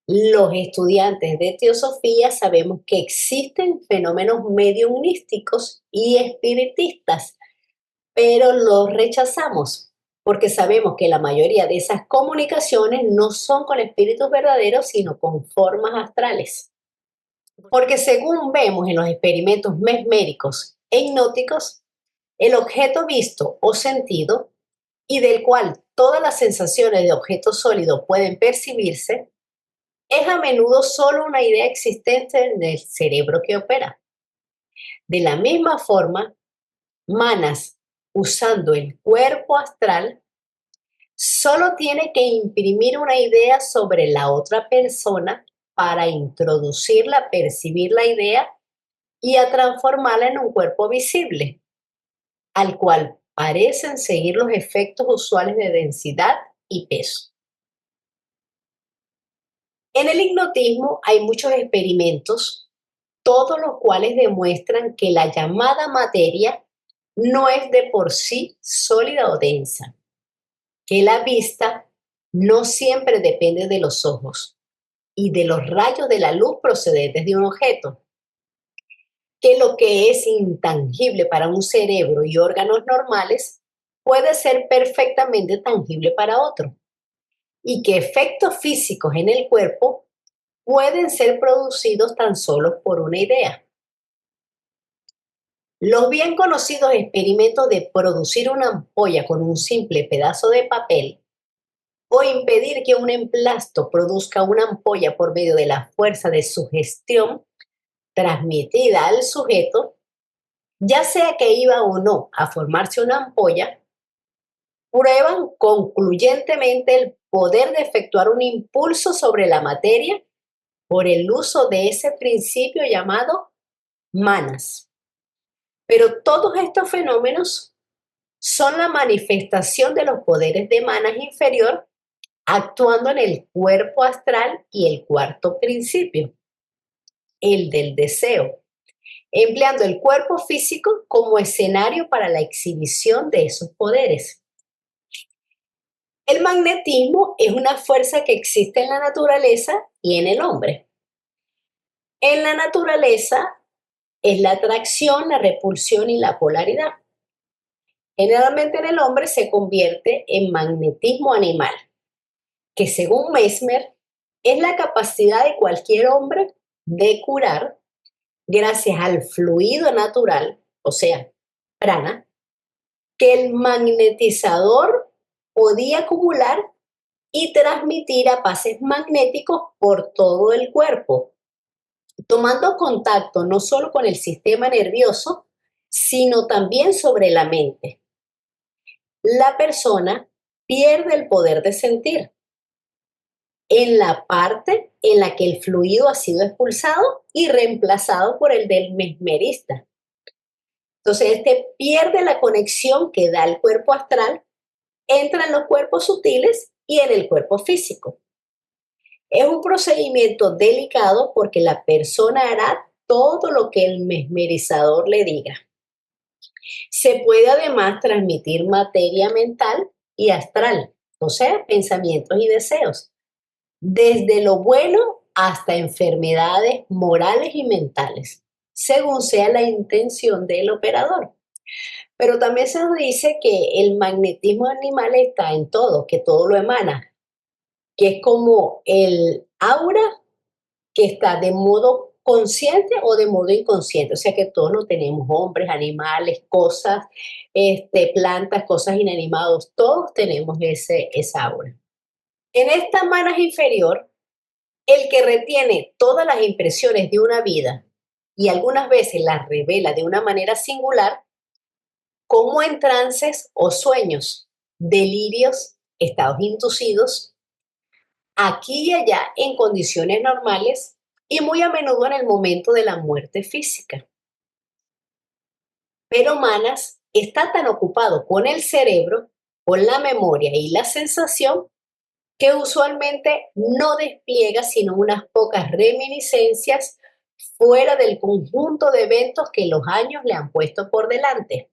Los estudiantes de teosofía sabemos que existen fenómenos mediumnísticos y espiritistas, pero los rechazamos porque sabemos que la mayoría de esas comunicaciones no son con espíritus verdaderos, sino con formas astrales. Porque según vemos en los experimentos mesméricos e hipnóticos, el objeto visto o sentido, y del cual todas las sensaciones de objeto sólido pueden percibirse, es a menudo solo una idea existente en el cerebro que opera. De la misma forma, Manas, usando el cuerpo astral, solo tiene que imprimir una idea sobre la otra persona para introducirla, percibir la idea y a transformarla en un cuerpo visible, al cual parecen seguir los efectos usuales de densidad y peso. En el hipnotismo hay muchos experimentos, todos los cuales demuestran que la llamada materia no es de por sí sólida o densa, que la vista no siempre depende de los ojos y de los rayos de la luz procedentes de un objeto, que lo que es intangible para un cerebro y órganos normales puede ser perfectamente tangible para otro, y que efectos físicos en el cuerpo pueden ser producidos tan solo por una idea. Los bien conocidos experimentos de producir una ampolla con un simple pedazo de papel o impedir que un emplasto produzca una ampolla por medio de la fuerza de sugestión transmitida al sujeto, ya sea que iba o no a formarse una ampolla, prueban concluyentemente el poder de efectuar un impulso sobre la materia por el uso de ese principio llamado manas. Pero todos estos fenómenos son la manifestación de los poderes de manas inferior actuando en el cuerpo astral y el cuarto principio, el del deseo, empleando el cuerpo físico como escenario para la exhibición de esos poderes. El magnetismo es una fuerza que existe en la naturaleza y en el hombre. En la naturaleza es la atracción, la repulsión y la polaridad. Generalmente en el hombre se convierte en magnetismo animal, que según Mesmer es la capacidad de cualquier hombre de curar gracias al fluido natural, o sea, prana, que el magnetizador podía acumular y transmitir a pases magnéticos por todo el cuerpo, tomando contacto no solo con el sistema nervioso, sino también sobre la mente. La persona pierde el poder de sentir en la parte en la que el fluido ha sido expulsado y reemplazado por el del mesmerista. Entonces, este pierde la conexión que da el cuerpo astral, entra en los cuerpos sutiles y en el cuerpo físico. Es un procedimiento delicado porque la persona hará todo lo que el mesmerizador le diga. Se puede además transmitir materia mental y astral, o sea, pensamientos y deseos. desde lo bueno hasta enfermedades morales y mentales, según sea la intención del operador. Pero también se nos dice que el magnetismo animal está en todo, que todo lo emana, que es como el aura que está de modo consciente o de modo inconsciente, o sea que todos lo tenemos, hombres, animales, cosas, plantas, cosas inanimadas, todos tenemos esa aura. En esta manas inferior, el que retiene todas las impresiones de una vida y algunas veces las revela de una manera singular, como en trances o sueños, delirios, estados inducidos, aquí y allá en condiciones normales y muy a menudo en el momento de la muerte física. Pero Manas está tan ocupado con el cerebro, con la memoria y la sensación, que usualmente no despliega sino unas pocas reminiscencias fuera del conjunto de eventos que los años le han puesto por delante.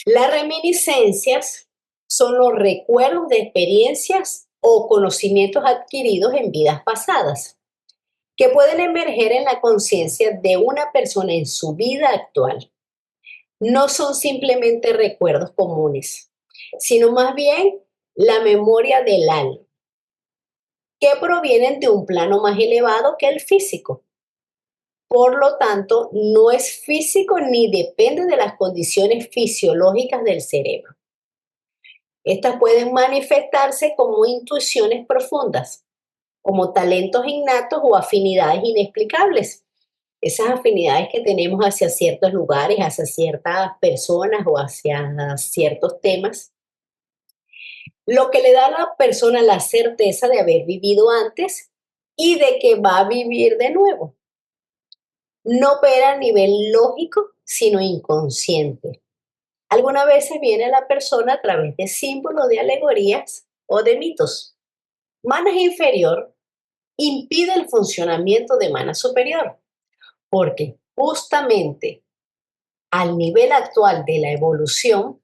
Las reminiscencias son los recuerdos de experiencias o conocimientos adquiridos en vidas pasadas, que pueden emerger en la conciencia de una persona en su vida actual. No son simplemente recuerdos comunes, sino más bien la memoria del alma, que provienen de un plano más elevado que el físico. Por lo tanto, no es físico ni depende de las condiciones fisiológicas del cerebro. Estas pueden manifestarse como intuiciones profundas, como talentos innatos o afinidades inexplicables. Esas afinidades que tenemos hacia ciertos lugares, hacia ciertas personas o hacia ciertos temas. Lo que le da a la persona la certeza de haber vivido antes y de que va a vivir de nuevo. No opera a nivel lógico, sino inconsciente. Algunas veces viene la persona a través de símbolos, de alegorías o de mitos. Manas inferior impide el funcionamiento de mana superior, porque justamente al nivel actual de la evolución,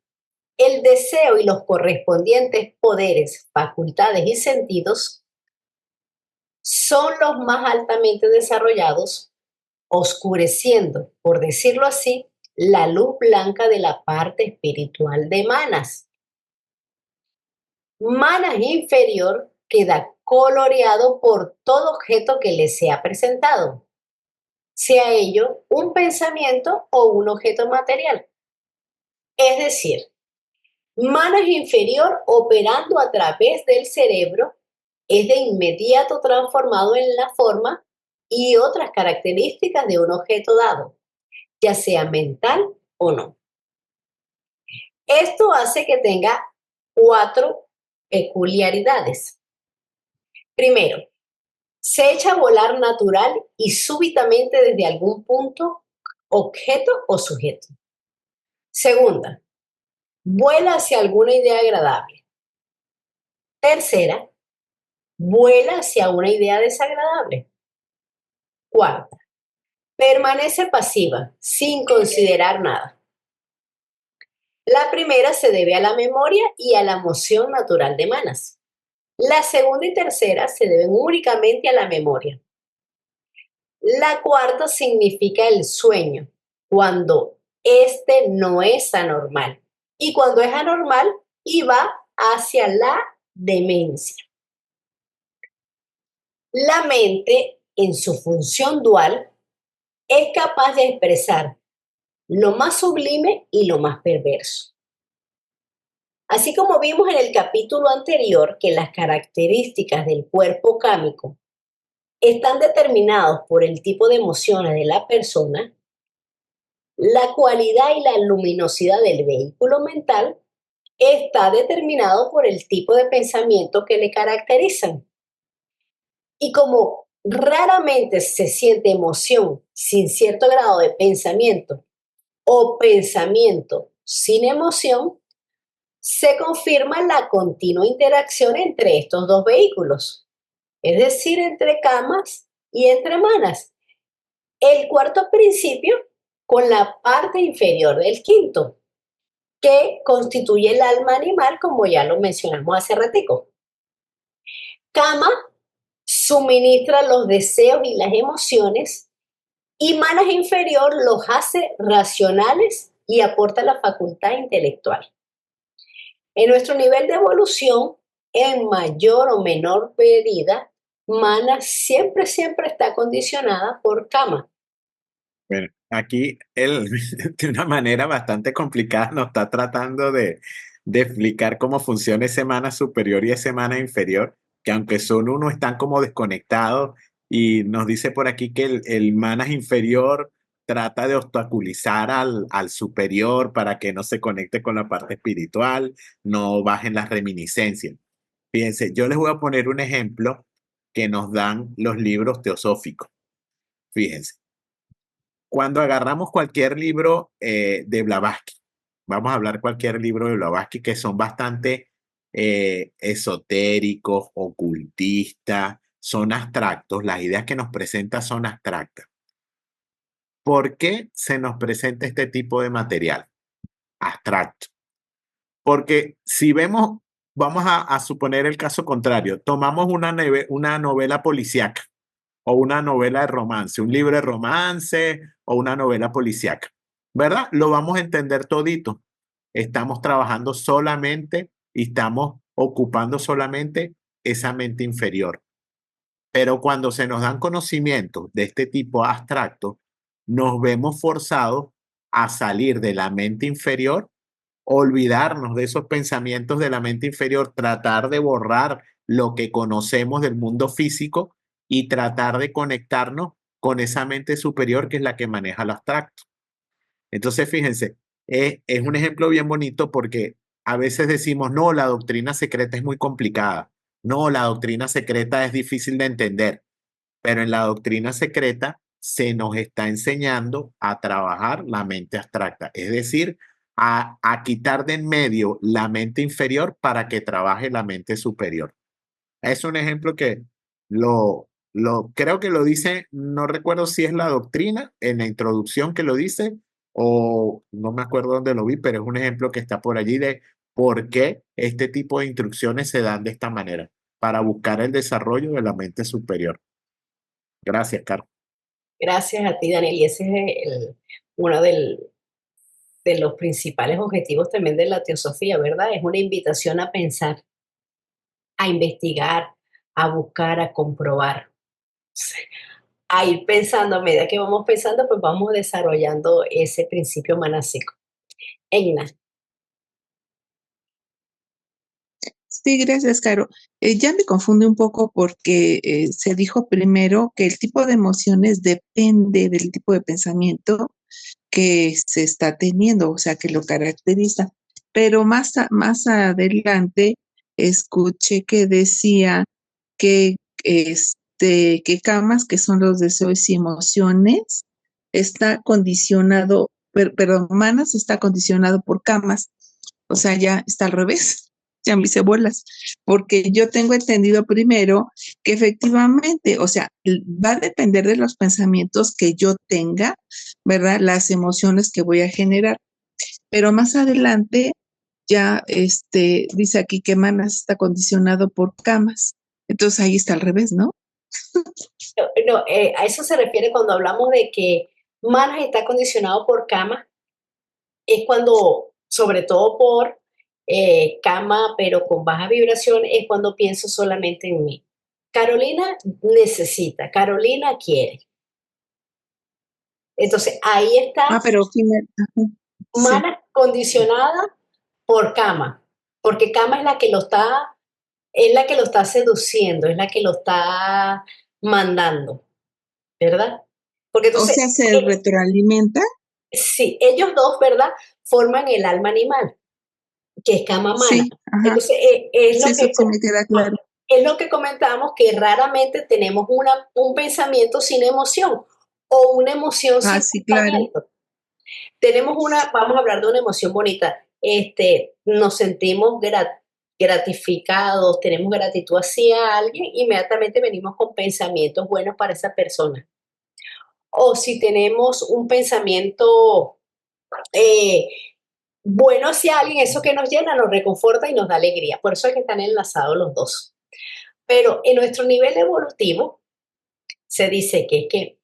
el deseo y los correspondientes poderes, facultades y sentidos son los más altamente desarrollados, oscureciendo, por decirlo así, la luz blanca de la parte espiritual de Manas. Manas inferior queda coloreado por todo objeto que le sea presentado, sea ello un pensamiento o un objeto material. Es decir, Manas inferior operando a través del cerebro es de inmediato transformado en la forma y otras características de un objeto dado, ya sea mental o no. Esto hace que tenga 4 peculiaridades. Primero, se echa a volar natural y súbitamente desde algún punto, objeto o sujeto. Segunda, vuela hacia alguna idea agradable. Tercera, vuela hacia una idea desagradable. Cuarta, permanece pasiva, sin considerar nada. La primera se debe a la memoria y a la emoción natural de Manas. La segunda y tercera se deben únicamente a la memoria. La cuarta significa el sueño, cuando este no es anormal y cuando es anormal y va hacia la demencia. La mente, en su función dual, es capaz de expresar lo más sublime y lo más perverso. Así como vimos en el capítulo anterior que las características del cuerpo cámico están determinados por el tipo de emociones de la persona, la cualidad y la luminosidad del vehículo mental está determinado por el tipo de pensamiento que le caracterizan. Y como raramente se siente emoción sin cierto grado de pensamiento o pensamiento sin emoción, se confirma la continua interacción entre estos dos vehículos, es decir, entre camas y entre manas. El cuarto principio con la parte inferior del quinto, que constituye el alma animal, como ya lo mencionamos hace ratico. Kama suministra los deseos y las emociones y Manas inferior los hace racionales y aporta la facultad intelectual. En nuestro nivel de evolución, en mayor o menor medida, Mana siempre está condicionada por Kama. Bueno, aquí él, de una manera bastante complicada, nos está tratando de explicar cómo funciona ese mana superior y ese mana inferior, que aunque son uno, están como desconectados, y nos dice por aquí que el mana inferior trata de obstaculizar al superior para que no se conecte con la parte espiritual, no bajen las reminiscencias. Fíjense, yo les voy a poner un ejemplo que nos dan los libros teosóficos. Fíjense. Cuando agarramos cualquier libro de Blavatsky, vamos a hablar cualquier libro de Blavatsky que son bastante esotéricos, ocultistas, son abstractos, las ideas que nos presenta son abstractas. ¿Por qué se nos presenta este tipo de material abstracto? Porque si vemos, vamos a suponer el caso contrario, tomamos una novela policíaca o una novela de romance, un libro de romance o una novela policíaca, ¿verdad? Lo vamos a entender todito. Estamos trabajando solamente y estamos ocupando solamente esa mente inferior. Pero cuando se nos dan conocimientos de este tipo abstracto, nos vemos forzados a salir de la mente inferior, olvidarnos de esos pensamientos de la mente inferior, tratar de borrar lo que conocemos del mundo físico y tratar de conectarnos con esa mente superior que es la que maneja lo abstracto. Entonces, fíjense, es un ejemplo bien bonito porque a veces decimos, no, la doctrina secreta es muy complicada, no, la doctrina secreta es difícil de entender, pero en la doctrina secreta se nos está enseñando a trabajar la mente abstracta, es decir, a quitar de en medio la mente inferior para que trabaje la mente superior. Es un ejemplo que creo que lo dice, no recuerdo si es la doctrina en la introducción que lo dice o no me acuerdo dónde lo vi, pero es un ejemplo que está por allí de por qué este tipo de instrucciones se dan de esta manera, para buscar el desarrollo de la mente superior. Gracias, Carlos. Gracias a ti, Daniel. Y ese es uno de los principales objetivos también de la teosofía, ¿verdad? Es una invitación a pensar, a investigar, a buscar, a comprobar, a ir pensando. A medida que vamos pensando, pues vamos desarrollando ese principio manásico. Egna. Sí, gracias, Caro. Ya me confunde un poco porque se dijo primero que el tipo de emociones depende del tipo de pensamiento que se está teniendo, o sea, que lo caracteriza. Pero más adelante escuché que decía que, que Kamas, que son los deseos y emociones, está condicionado, perdón, Manas está condicionado por Kamas, o sea, ya está al revés, ya me hice bolas, porque yo tengo entendido primero que efectivamente, o sea, va a depender de los pensamientos que yo tenga, ¿verdad? Las emociones que voy a generar, pero más adelante ya dice aquí que Manas está condicionado por Kamas, entonces ahí está al revés, ¿no? No, a eso se refiere cuando hablamos de que Manas está condicionado por Kama, es cuando, sobre todo por Kama, pero con baja vibración, es cuando pienso solamente en mí. Carolina necesita, Carolina quiere. Entonces ahí está Pero sí. Mana condicionada por Kama, porque Kama es la que lo está seduciendo, es la que lo está mandando, ¿verdad? Porque O entonces, sea, se retroalimenta. sí, ellos dos, ¿verdad? Forman el alma animal, que es Kama Mana. Sí, ajá. Entonces, es Sí, lo eso que, sí me queda claro. es lo que comentábamos, que raramente tenemos un pensamiento sin emoción o una emoción Ah, sin sí, claro. pensamiento. Vamos a hablar de una emoción bonita. Nos sentimos gratificados, tenemos gratitud hacia alguien, inmediatamente venimos con pensamientos buenos para esa persona. O si tenemos un pensamiento eh, bueno hacia alguien, eso que nos llena, nos reconforta y nos da alegría. Por eso es que están enlazados los dos. Pero en nuestro nivel evolutivo se dice que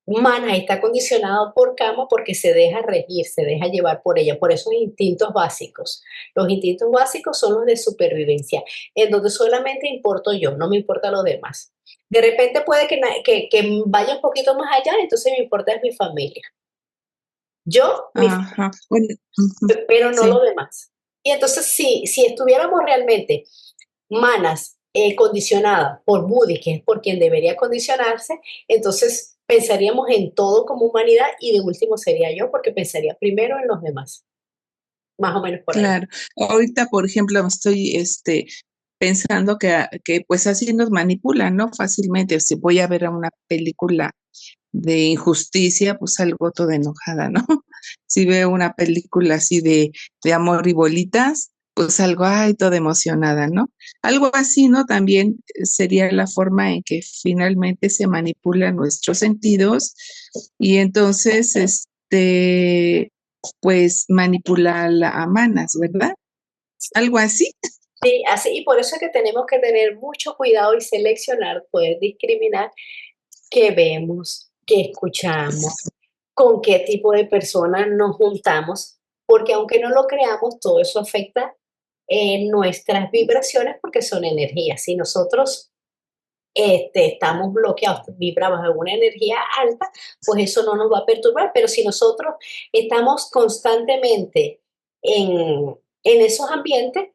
Manas está condicionado por Kama porque se deja regir, se deja llevar por ella, por esos instintos básicos. Los instintos básicos son los de supervivencia, en donde solamente importo yo, no me importa los demás. De repente puede que vaya un poquito más allá, entonces me importa es mi familia. Yo, mi Ajá. Bueno, pero no sí, lo demás. Y entonces, si estuviéramos realmente manas condicionadas por Buddhi, que es por quien debería condicionarse, entonces pensaríamos en todo como humanidad y de último sería yo, porque pensaría primero en los demás, más o menos por ahí. claro. Ahorita, por ejemplo, estoy pensando que pues así nos manipulan, ¿no? Fácilmente. Si voy a ver a una película de injusticia, pues salgo toda enojada, ¿no? Si veo una película así de amor y bolitas, pues salgo, ay, toda emocionada, ¿no? Algo así, ¿no? También sería la forma en que finalmente se manipulan nuestros sentidos y entonces, pues manipula a manas, ¿verdad? Algo así. Sí, así, y por eso es que tenemos que tener mucho cuidado y seleccionar, poder discriminar qué vemos, qué escuchamos, con qué tipo de personas nos juntamos, porque aunque no lo creamos, todo eso afecta nuestras vibraciones porque son energías. Si nosotros estamos bloqueados, vibramos en una energía alta, pues eso no nos va a perturbar, pero si nosotros estamos constantemente en esos ambientes,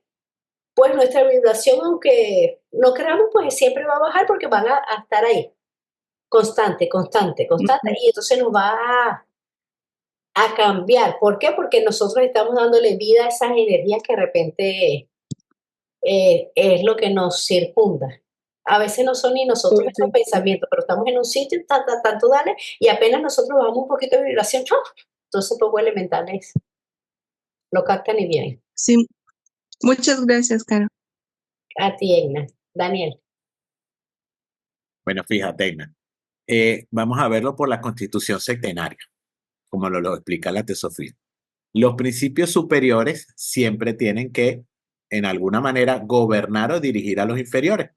pues nuestra vibración, aunque no creamos, pues siempre va a bajar porque van a estar ahí, constante, constante, constante, Ujú. y entonces nos va a cambiar. ¿Por qué? Porque nosotros estamos dándole vida a esas energías que de repente es lo que nos circunda. A veces no son ni nosotros estos Correcto. pensamientos, pero estamos en un sitio, tanto dale, y apenas nosotros bajamos un poquito de vibración, ¡chum! Entonces los elementales lo captan y vienen. Sí, muchas gracias, Caro. A ti, Egna. Daniel. Bueno, fíjate, Egna, vamos a verlo por la constitución sectenaria, como lo explica la teosofía. Los principios superiores siempre tienen que, en alguna manera, gobernar o dirigir a los inferiores.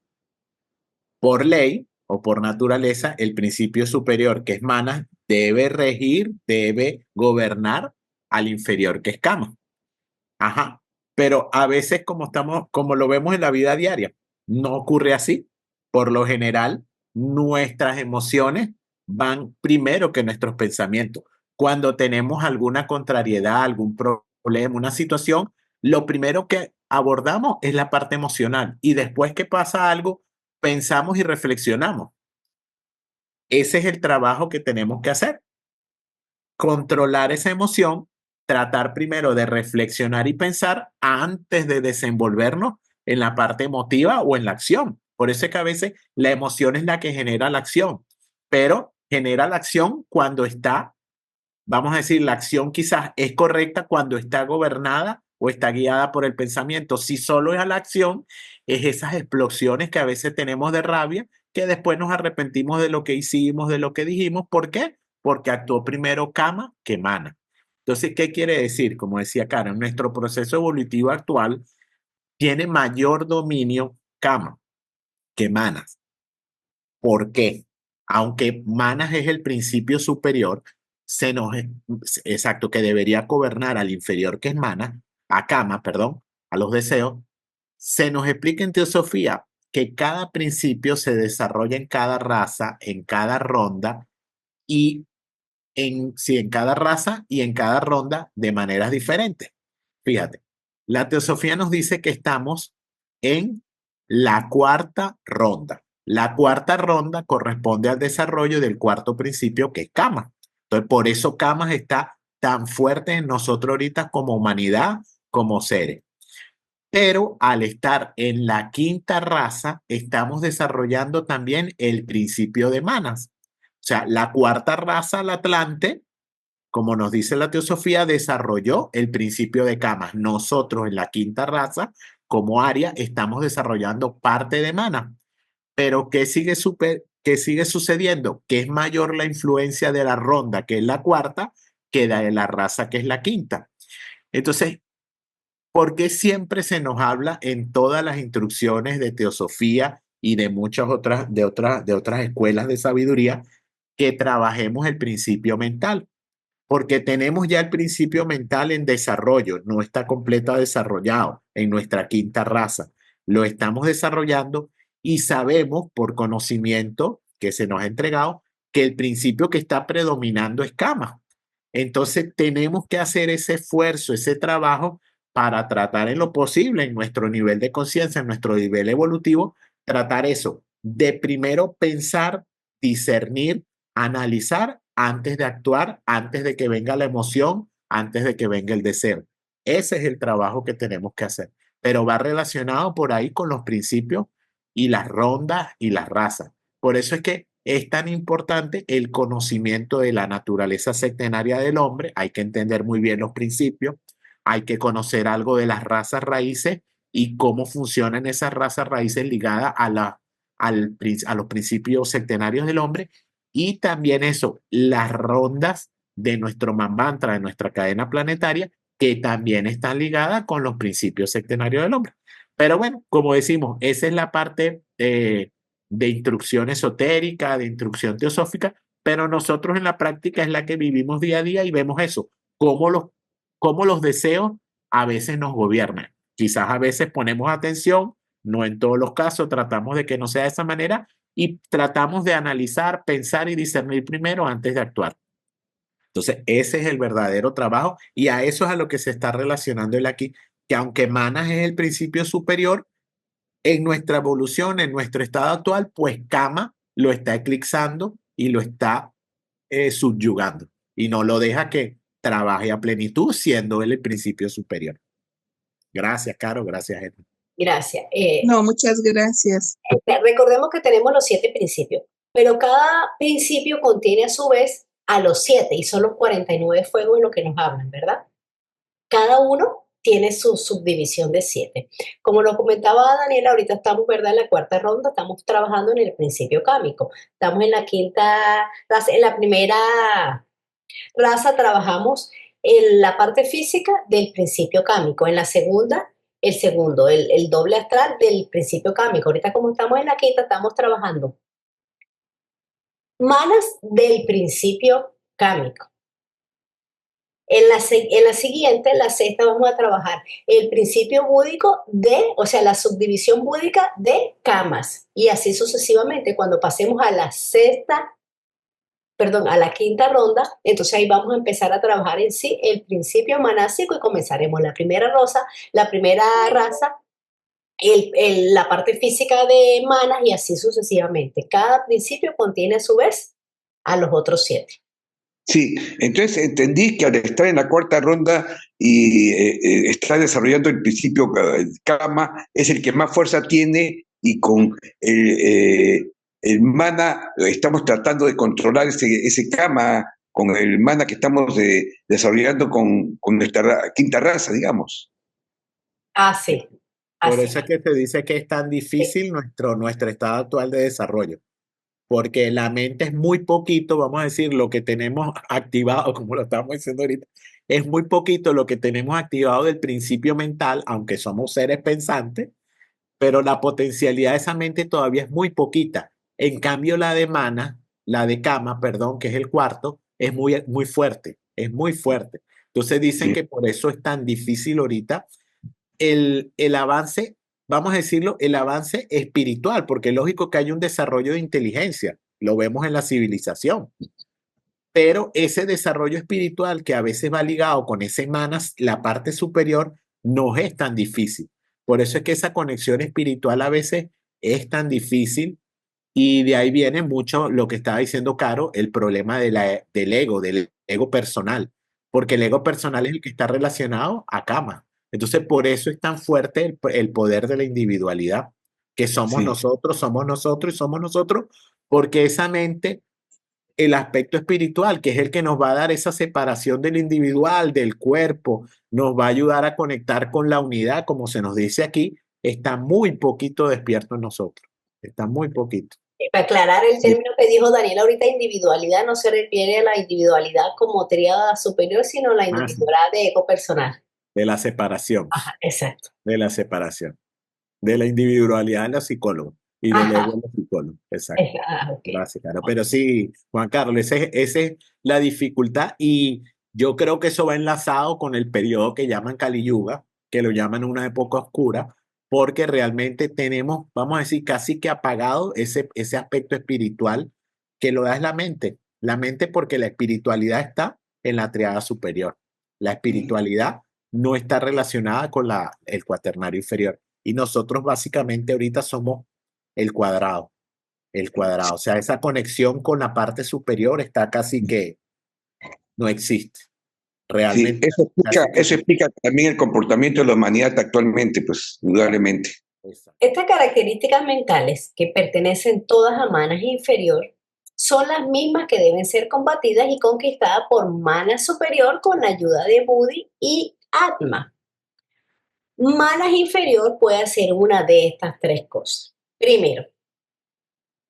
Por ley o por naturaleza, el principio superior, que es Manas, debe regir, debe gobernar al inferior, que es Kama. Ajá. Pero a veces, como lo vemos en la vida diaria, no ocurre así. Por lo general, nuestras emociones van primero que nuestros pensamientos. Cuando tenemos alguna contrariedad, algún problema, una situación, lo primero que abordamos es la parte emocional y después que pasa algo, pensamos y reflexionamos. Ese es el trabajo que tenemos que hacer, controlar esa emoción, tratar primero de reflexionar y pensar antes de desenvolvernos en la parte emotiva o en la acción. Por eso es que a veces la emoción es la que genera la acción, pero genera la acción cuando está, vamos a decir, la acción quizás es correcta cuando está gobernada o está guiada por el pensamiento. Si solo es a la acción, es esas explosiones que a veces tenemos de rabia, que después nos arrepentimos de lo que hicimos, de lo que dijimos. ¿Por qué? Porque actuó primero Kama que Mana. Entonces, ¿qué quiere decir? Como decía Karen, nuestro proceso evolutivo actual tiene mayor dominio Kama que Manas. ¿Por qué? Aunque Manas es el principio superior, se nos, exacto, que debería gobernar al inferior que es Manas, a Kama, perdón, a los deseos, se nos explica en teosofía que cada principio se desarrolla en cada raza, en cada ronda y sí, en cada raza y en cada ronda de maneras diferentes. Fíjate, la teosofía nos dice que estamos en la cuarta ronda. La cuarta ronda corresponde al desarrollo del cuarto principio que es Kama. Entonces, por eso Kama está tan fuerte en nosotros ahorita como humanidad, como seres. Pero al estar en la quinta raza, estamos desarrollando también el principio de Manas. O sea, la cuarta raza, la Atlante, como nos dice la teosofía, desarrolló el principio de Kamas. Nosotros en la quinta raza, como Aria, estamos desarrollando parte de Mana. Pero ¿qué sigue sucediendo? Que es mayor la influencia de la ronda, que es la cuarta, que de la raza, que es la quinta. Entonces, ¿por qué siempre se nos habla en todas las instrucciones de teosofía y de muchas otras escuelas de sabiduría, que trabajemos el principio mental, porque tenemos ya el principio mental en desarrollo, no está completo desarrollado en nuestra quinta raza. Lo estamos desarrollando y sabemos por conocimiento que se nos ha entregado que el principio que está predominando es Kama. Entonces tenemos que hacer ese esfuerzo, ese trabajo para tratar en lo posible, en nuestro nivel de conciencia, en nuestro nivel evolutivo, tratar eso, de primero pensar, discernir, analizar antes de actuar, antes de que venga la emoción, antes de que venga el deseo. Ese es el trabajo que tenemos que hacer, pero va relacionado por ahí con los principios y las rondas y las razas. Por eso es que es tan importante el conocimiento de la naturaleza sectenaria del hombre. Hay que entender muy bien los principios, hay que conocer algo de las razas raíces y cómo funcionan esas razas raíces ligadas a los principios sectenarios del hombre, y también eso, las rondas de nuestro mantra, de nuestra cadena planetaria, que también están ligadas con los principios sectenarios del hombre. Pero bueno, como decimos, esa es la parte de instrucción esotérica, de instrucción teosófica, pero nosotros en la práctica es la que vivimos día a día y vemos eso, cómo los deseos a veces nos gobiernan. Quizás a veces ponemos atención, no en todos los casos, tratamos de que no sea de esa manera y tratamos de analizar, pensar y discernir primero antes de actuar. Entonces, ese es el verdadero trabajo y a eso es a lo que se está relacionando él aquí, que aunque Manas es el principio superior, en nuestra evolución, en nuestro estado actual, pues Kama lo está eclipsando y lo está subyugando y no lo deja que trabaje a plenitud siendo él el principio superior. Gracias, Caro, gracias, Edna. Gracias. No, muchas gracias. Recordemos que tenemos los 7 principios, pero cada principio contiene a su vez a los 7 y son los 49 fuegos en lo que nos hablan, ¿verdad? Cada uno tiene su subdivisión de 7. Como lo comentaba Daniela, ahorita estamos, ¿verdad?, en la cuarta ronda, estamos trabajando en el principio cámico. Estamos en la quinta raza, en la primera raza trabajamos en la parte física del principio cámico, en la segunda, el segundo, el doble astral del principio cámico. Ahorita como estamos en la quinta, estamos trabajando manas del principio cámico. En la siguiente, en la sexta, vamos a trabajar el principio búdico o sea, la subdivisión búdica de kamas. Y así sucesivamente, cuando pasemos a a la quinta ronda, entonces ahí vamos a empezar a trabajar en sí el principio manásico y comenzaremos la primera raza, la parte física de manas y así sucesivamente. Cada principio contiene a su vez a los otros 7. Sí, entonces entendí que al estar en la cuarta ronda y estar desarrollando el principio Kama, es el que más fuerza tiene y con el mana estamos tratando de controlar ese Kama, con el mana que estamos desarrollando con nuestra quinta raza, digamos. Sí. Por eso es que se dice que es tan difícil nuestro estado actual de desarrollo, porque la mente es muy poquito, vamos a decir, lo que tenemos activado, como lo estamos diciendo ahorita, es muy poquito lo que tenemos activado del principio mental, aunque somos seres pensantes, pero la potencialidad de esa mente todavía es muy poquita. En cambio, la de Kama, perdón, que es el cuarto, es muy, muy fuerte, es muy fuerte. Entonces dicen que por eso es tan difícil ahorita el avance, vamos a decirlo, el avance espiritual, porque es lógico que hay un desarrollo de inteligencia, lo vemos en la civilización, pero ese desarrollo espiritual que a veces va ligado con ese manas, la parte superior, no es tan difícil. Por eso es que esa conexión espiritual a veces es tan difícil y de ahí viene mucho lo que estaba diciendo Caro, el problema del ego personal, porque el ego personal es el que está relacionado a Kama. Entonces, por eso es tan fuerte el poder de la individualidad, que somos nosotros y somos nosotros, porque esa mente, el aspecto espiritual, que es el que nos va a dar esa separación del individual, del cuerpo, nos va a ayudar a conectar con la unidad, como se nos dice aquí, está muy poquito despierto en nosotros, está muy poquito. Para aclarar el término que dijo Daniel ahorita, individualidad no se refiere a la individualidad como tríada superior, sino a la individualidad de ego personal. De la separación. Ajá, exacto. De la separación. De la individualidad de los psicólogos. Y del ego Ajá. a los psicólogos. Exacto. Ok. Gracias, Caro. Pero sí, Juan Carlos, esa es la dificultad y yo creo que eso va enlazado con el periodo que llaman Kali Yuga, que lo llaman una época oscura, porque realmente tenemos, vamos a decir, casi que apagado ese aspecto espiritual que lo da es la mente. La mente porque la espiritualidad está en la triada superior. La espiritualidad no está relacionada con el cuaternario inferior. Y nosotros básicamente ahorita somos el cuadrado. El cuadrado. O sea, esa conexión con la parte superior está casi que no existe. Sí, Realmente casi que eso no. explica también el comportamiento de la humanidad actualmente, pues, indudablemente. Exacto. Estas características mentales que pertenecen todas a manas inferior son las mismas que deben ser combatidas y conquistadas por mana superior con la ayuda de Buddhi y Atma. Manas inferior puede hacer una de estas tres cosas. Primero,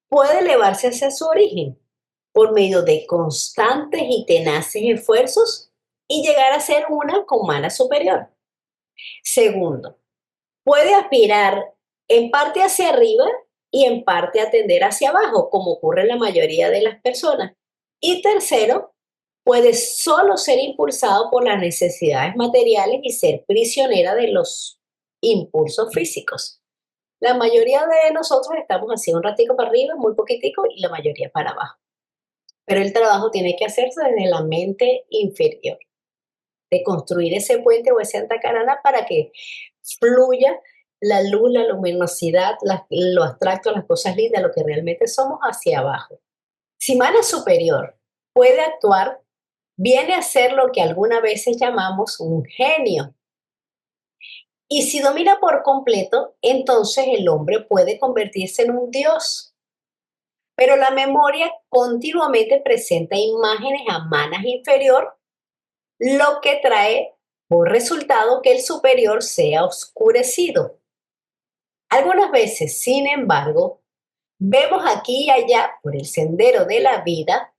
puede elevarse hacia su origen por medio de constantes y tenaces esfuerzos y llegar a ser una con mana superior. Segundo, puede aspirar en parte hacia arriba y en parte atender hacia abajo, como ocurre en la mayoría de las personas. Y tercero, puede solo ser impulsado por las necesidades materiales y ser prisionera de los impulsos físicos. La mayoría de nosotros estamos así un ratico para arriba, muy poquitico, y la mayoría para abajo. Pero el trabajo tiene que hacerse desde la mente inferior, de construir ese puente o ese antacarana para que fluya la luz, la luminosidad, lo abstracto, las cosas lindas, lo que realmente somos hacia abajo. Si mana superior puede actuar, viene a ser lo que algunas veces llamamos un genio. Y si domina por completo, entonces el hombre puede convertirse en un dios. Pero la memoria continuamente presenta imágenes a manas inferior, lo que trae por resultado que el superior sea oscurecido. Algunas veces, sin embargo, vemos aquí y allá por el sendero de la vida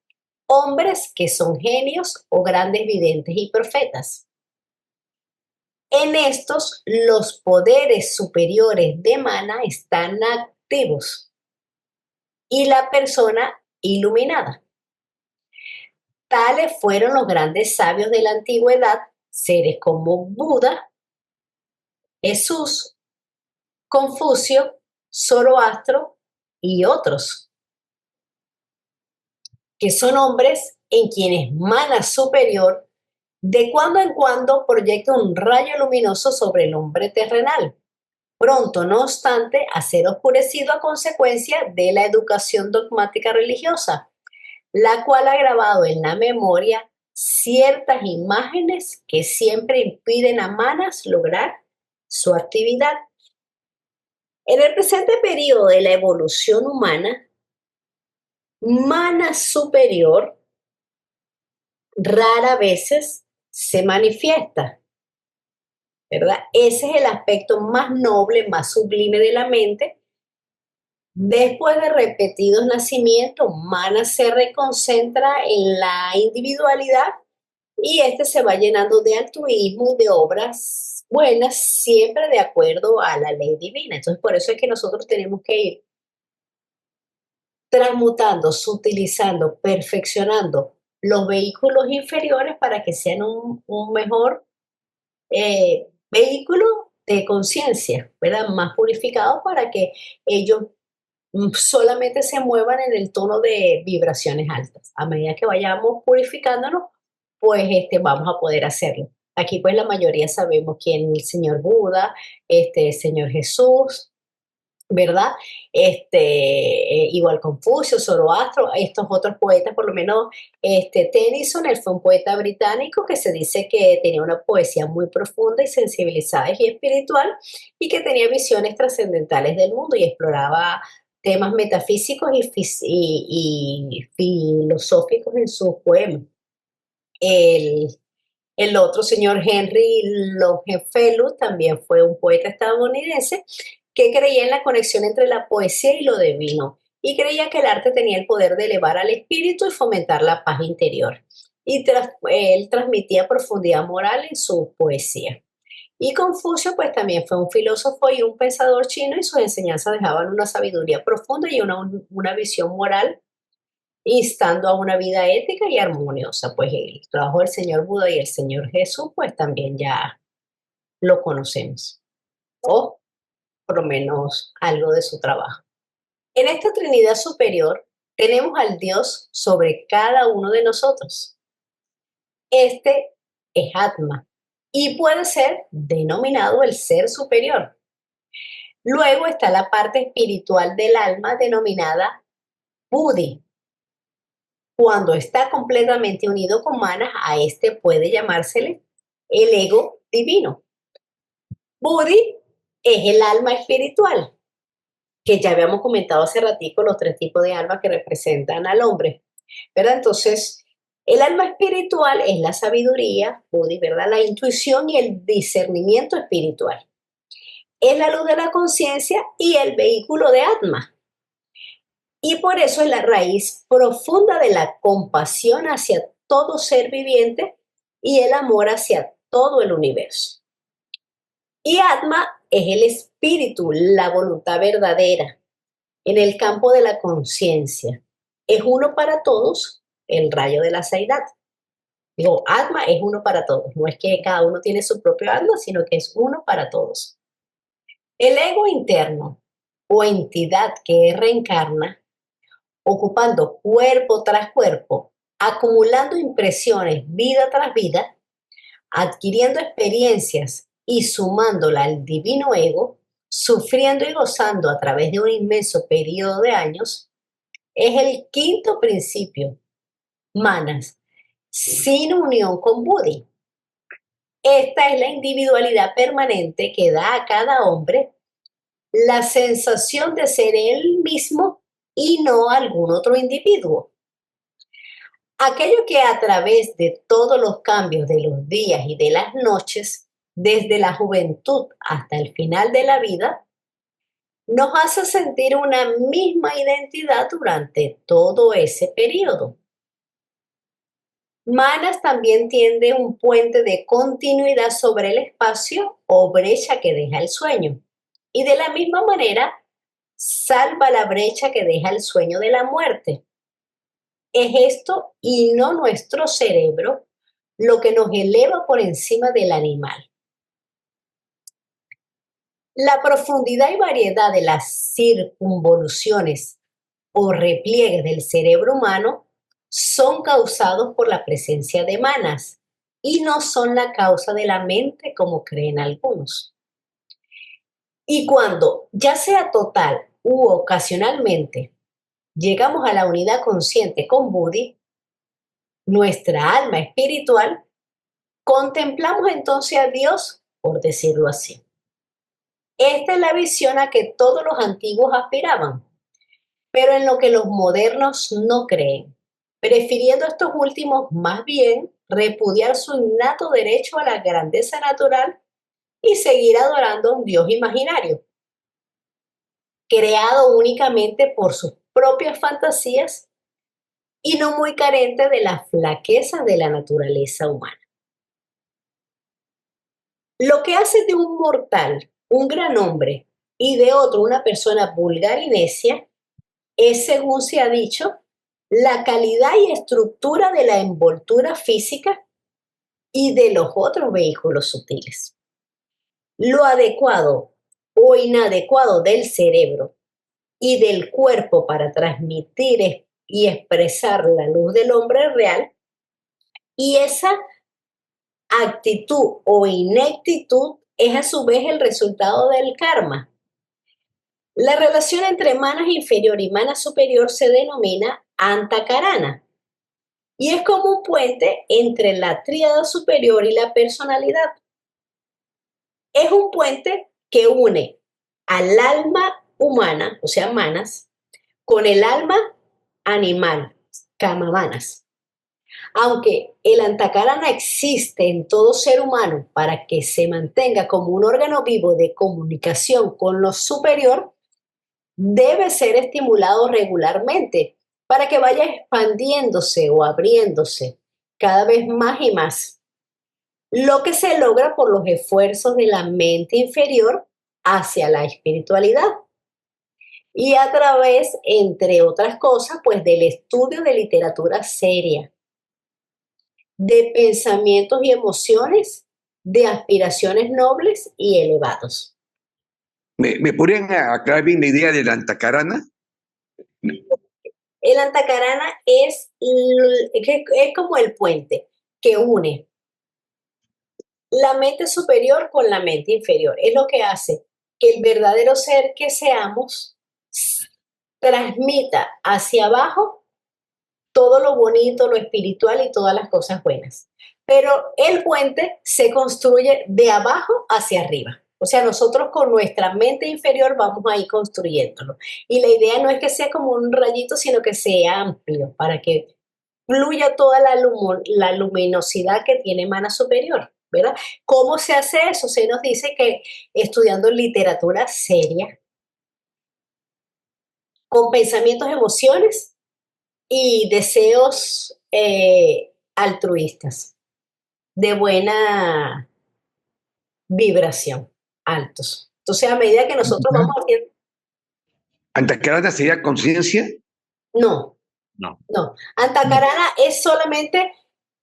hombres que son genios o grandes videntes y profetas. En estos, los poderes superiores de mana están activos y la persona iluminada. Tales fueron los grandes sabios de la antigüedad, seres como Buda, Jesús, Confucio, Zoroastro y otros, que son hombres en quienes mana superior de cuando en cuando proyecta un rayo luminoso sobre el hombre terrenal, pronto, no obstante, a ser oscurecido a consecuencia de la educación dogmática religiosa, la cual ha grabado en la memoria ciertas imágenes que siempre impiden a Manas lograr su actividad. En el presente periodo de la evolución humana, Mana superior rara veces se manifiesta, ¿verdad? Ese es el aspecto más noble, más sublime de la mente. Después de repetidos nacimientos, Mana se reconcentra en la individualidad y este se va llenando de altruismo y de obras buenas, siempre de acuerdo a la ley divina. Entonces, por eso es que nosotros tenemos que ir transmutando, sutilizando, perfeccionando los vehículos inferiores para que sean un mejor vehículo de conciencia, ¿verdad? Más purificado para que ellos solamente se muevan en el tono de vibraciones altas. A medida que vayamos purificándonos, pues vamos a poder hacerlo. Aquí pues la mayoría sabemos quién es el señor Buda, el señor Jesús, ¿verdad? Igual Confucio, Zoroastro, estos otros poetas, por lo menos Tennyson, él fue un poeta británico que se dice que tenía una poesía muy profunda y sensibilizada y espiritual y que tenía visiones trascendentales del mundo y exploraba temas metafísicos y filosóficos en sus poemas. El, el otro señor Henry Longfellow también fue un poeta estadounidense que creía en la conexión entre la poesía y lo divino y creía que el arte tenía el poder de elevar al espíritu y fomentar la paz interior. Y él transmitía profundidad moral en su poesía. Y Confucio pues también fue un filósofo y un pensador chino y sus enseñanzas dejaban una sabiduría profunda y una visión moral instando a una vida ética y armoniosa. Pues el trabajo del señor Buda y el señor Jesús pues también ya lo conocemos, o por lo menos algo de su trabajo. En esta Trinidad superior tenemos al Dios sobre cada uno de nosotros. Este es Atma y puede ser denominado el ser superior. Luego está la parte espiritual del alma denominada Buddhi. Cuando está completamente unido con Manas, a este puede llamársele el ego divino. Buddhi es el alma espiritual, que ya habíamos comentado hace ratico los 3 tipos de alma que representan al hombre, ¿verdad? Entonces, el alma espiritual es la sabiduría, Buddhi, ¿verdad? La intuición y el discernimiento espiritual. Es la luz de la conciencia y el vehículo de Atma. Y por eso es la raíz profunda de la compasión hacia todo ser viviente y el amor hacia todo el universo. Y Atma es el espíritu, la voluntad verdadera, en el campo de la conciencia. Es uno para todos, el rayo de la Saidad. Digo, Atma es uno para todos. No es que cada uno tiene su propio Atma, sino que es uno para todos. El ego interno o entidad que reencarna, ocupando cuerpo tras cuerpo, acumulando impresiones vida tras vida, adquiriendo experiencias y sumándola al divino ego, sufriendo y gozando a través de un inmenso periodo de años, es el quinto principio, Manas, sin unión con Buddhi. Esta es la individualidad permanente que da a cada hombre la sensación de ser él mismo y no algún otro individuo. Aquello que a través de todos los cambios de los días y de las noches, desde la juventud hasta el final de la vida, nos hace sentir una misma identidad durante todo ese periodo. Manas también tiende un puente de continuidad sobre el espacio o brecha que deja el sueño. Y de la misma manera, salva la brecha que deja el sueño de la muerte. Es esto y no nuestro cerebro lo que nos eleva por encima del animal. La profundidad y variedad de las circunvoluciones o repliegues del cerebro humano son causados por la presencia de manas y no son la causa de la mente como creen algunos. Y cuando, ya sea total u ocasionalmente, llegamos a la unidad consciente con Buddhi, nuestra alma espiritual, contemplamos entonces a Dios, por decirlo así. Esta es la visión a que todos los antiguos aspiraban, pero en lo que los modernos no creen, prefiriendo estos últimos más bien repudiar su innato derecho a la grandeza natural y seguir adorando a un Dios imaginario, creado únicamente por sus propias fantasías y no muy carente de las flaquezas de la naturaleza humana. Lo que hace de un mortal un gran hombre y de otro una persona vulgar y necia es, según se ha dicho, la calidad y estructura de la envoltura física y de los otros vehículos sutiles. Lo adecuado o inadecuado del cerebro y del cuerpo para transmitir y expresar la luz del hombre real, y esa actitud o ineptitud es a su vez el resultado del karma. La relación entre manas inferior y manas superior se denomina antakarana y es como un puente entre la tríada superior y la personalidad. Es un puente que une al alma humana, o sea, manas, con el alma animal, kamamanas. Aunque el antakarana existe en todo ser humano para que se mantenga como un órgano vivo de comunicación con lo superior, debe ser estimulado regularmente para que vaya expandiéndose o abriéndose cada vez más y más. lo que se logra por los esfuerzos de la mente inferior hacia la espiritualidad y a través, entre otras cosas, pues del estudio de literatura seria, de pensamientos y emociones, de aspiraciones nobles y elevados. ¿Me podrían aclarar bien la idea de la antacarana? El antacarana es como el puente que une la mente superior con la mente inferior. Es lo que hace que el verdadero ser que seamos transmita hacia abajo todo lo bonito, lo espiritual y todas las cosas buenas. Pero el puente se construye de abajo hacia arriba. O sea, nosotros con nuestra mente inferior vamos a ir construyéndolo. Y la idea no es que sea como un rayito, sino que sea amplio para que fluya toda la luminosidad que tiene mana superior, ¿verdad? ¿Cómo se hace eso? Se nos dice que estudiando literatura seria, con pensamientos, emociones y deseos altruistas, de buena vibración, altos. Entonces, a medida que nosotros vamos haciendo, ¿Antacarana sería conciencia? no, No. no. Antacarana es solamente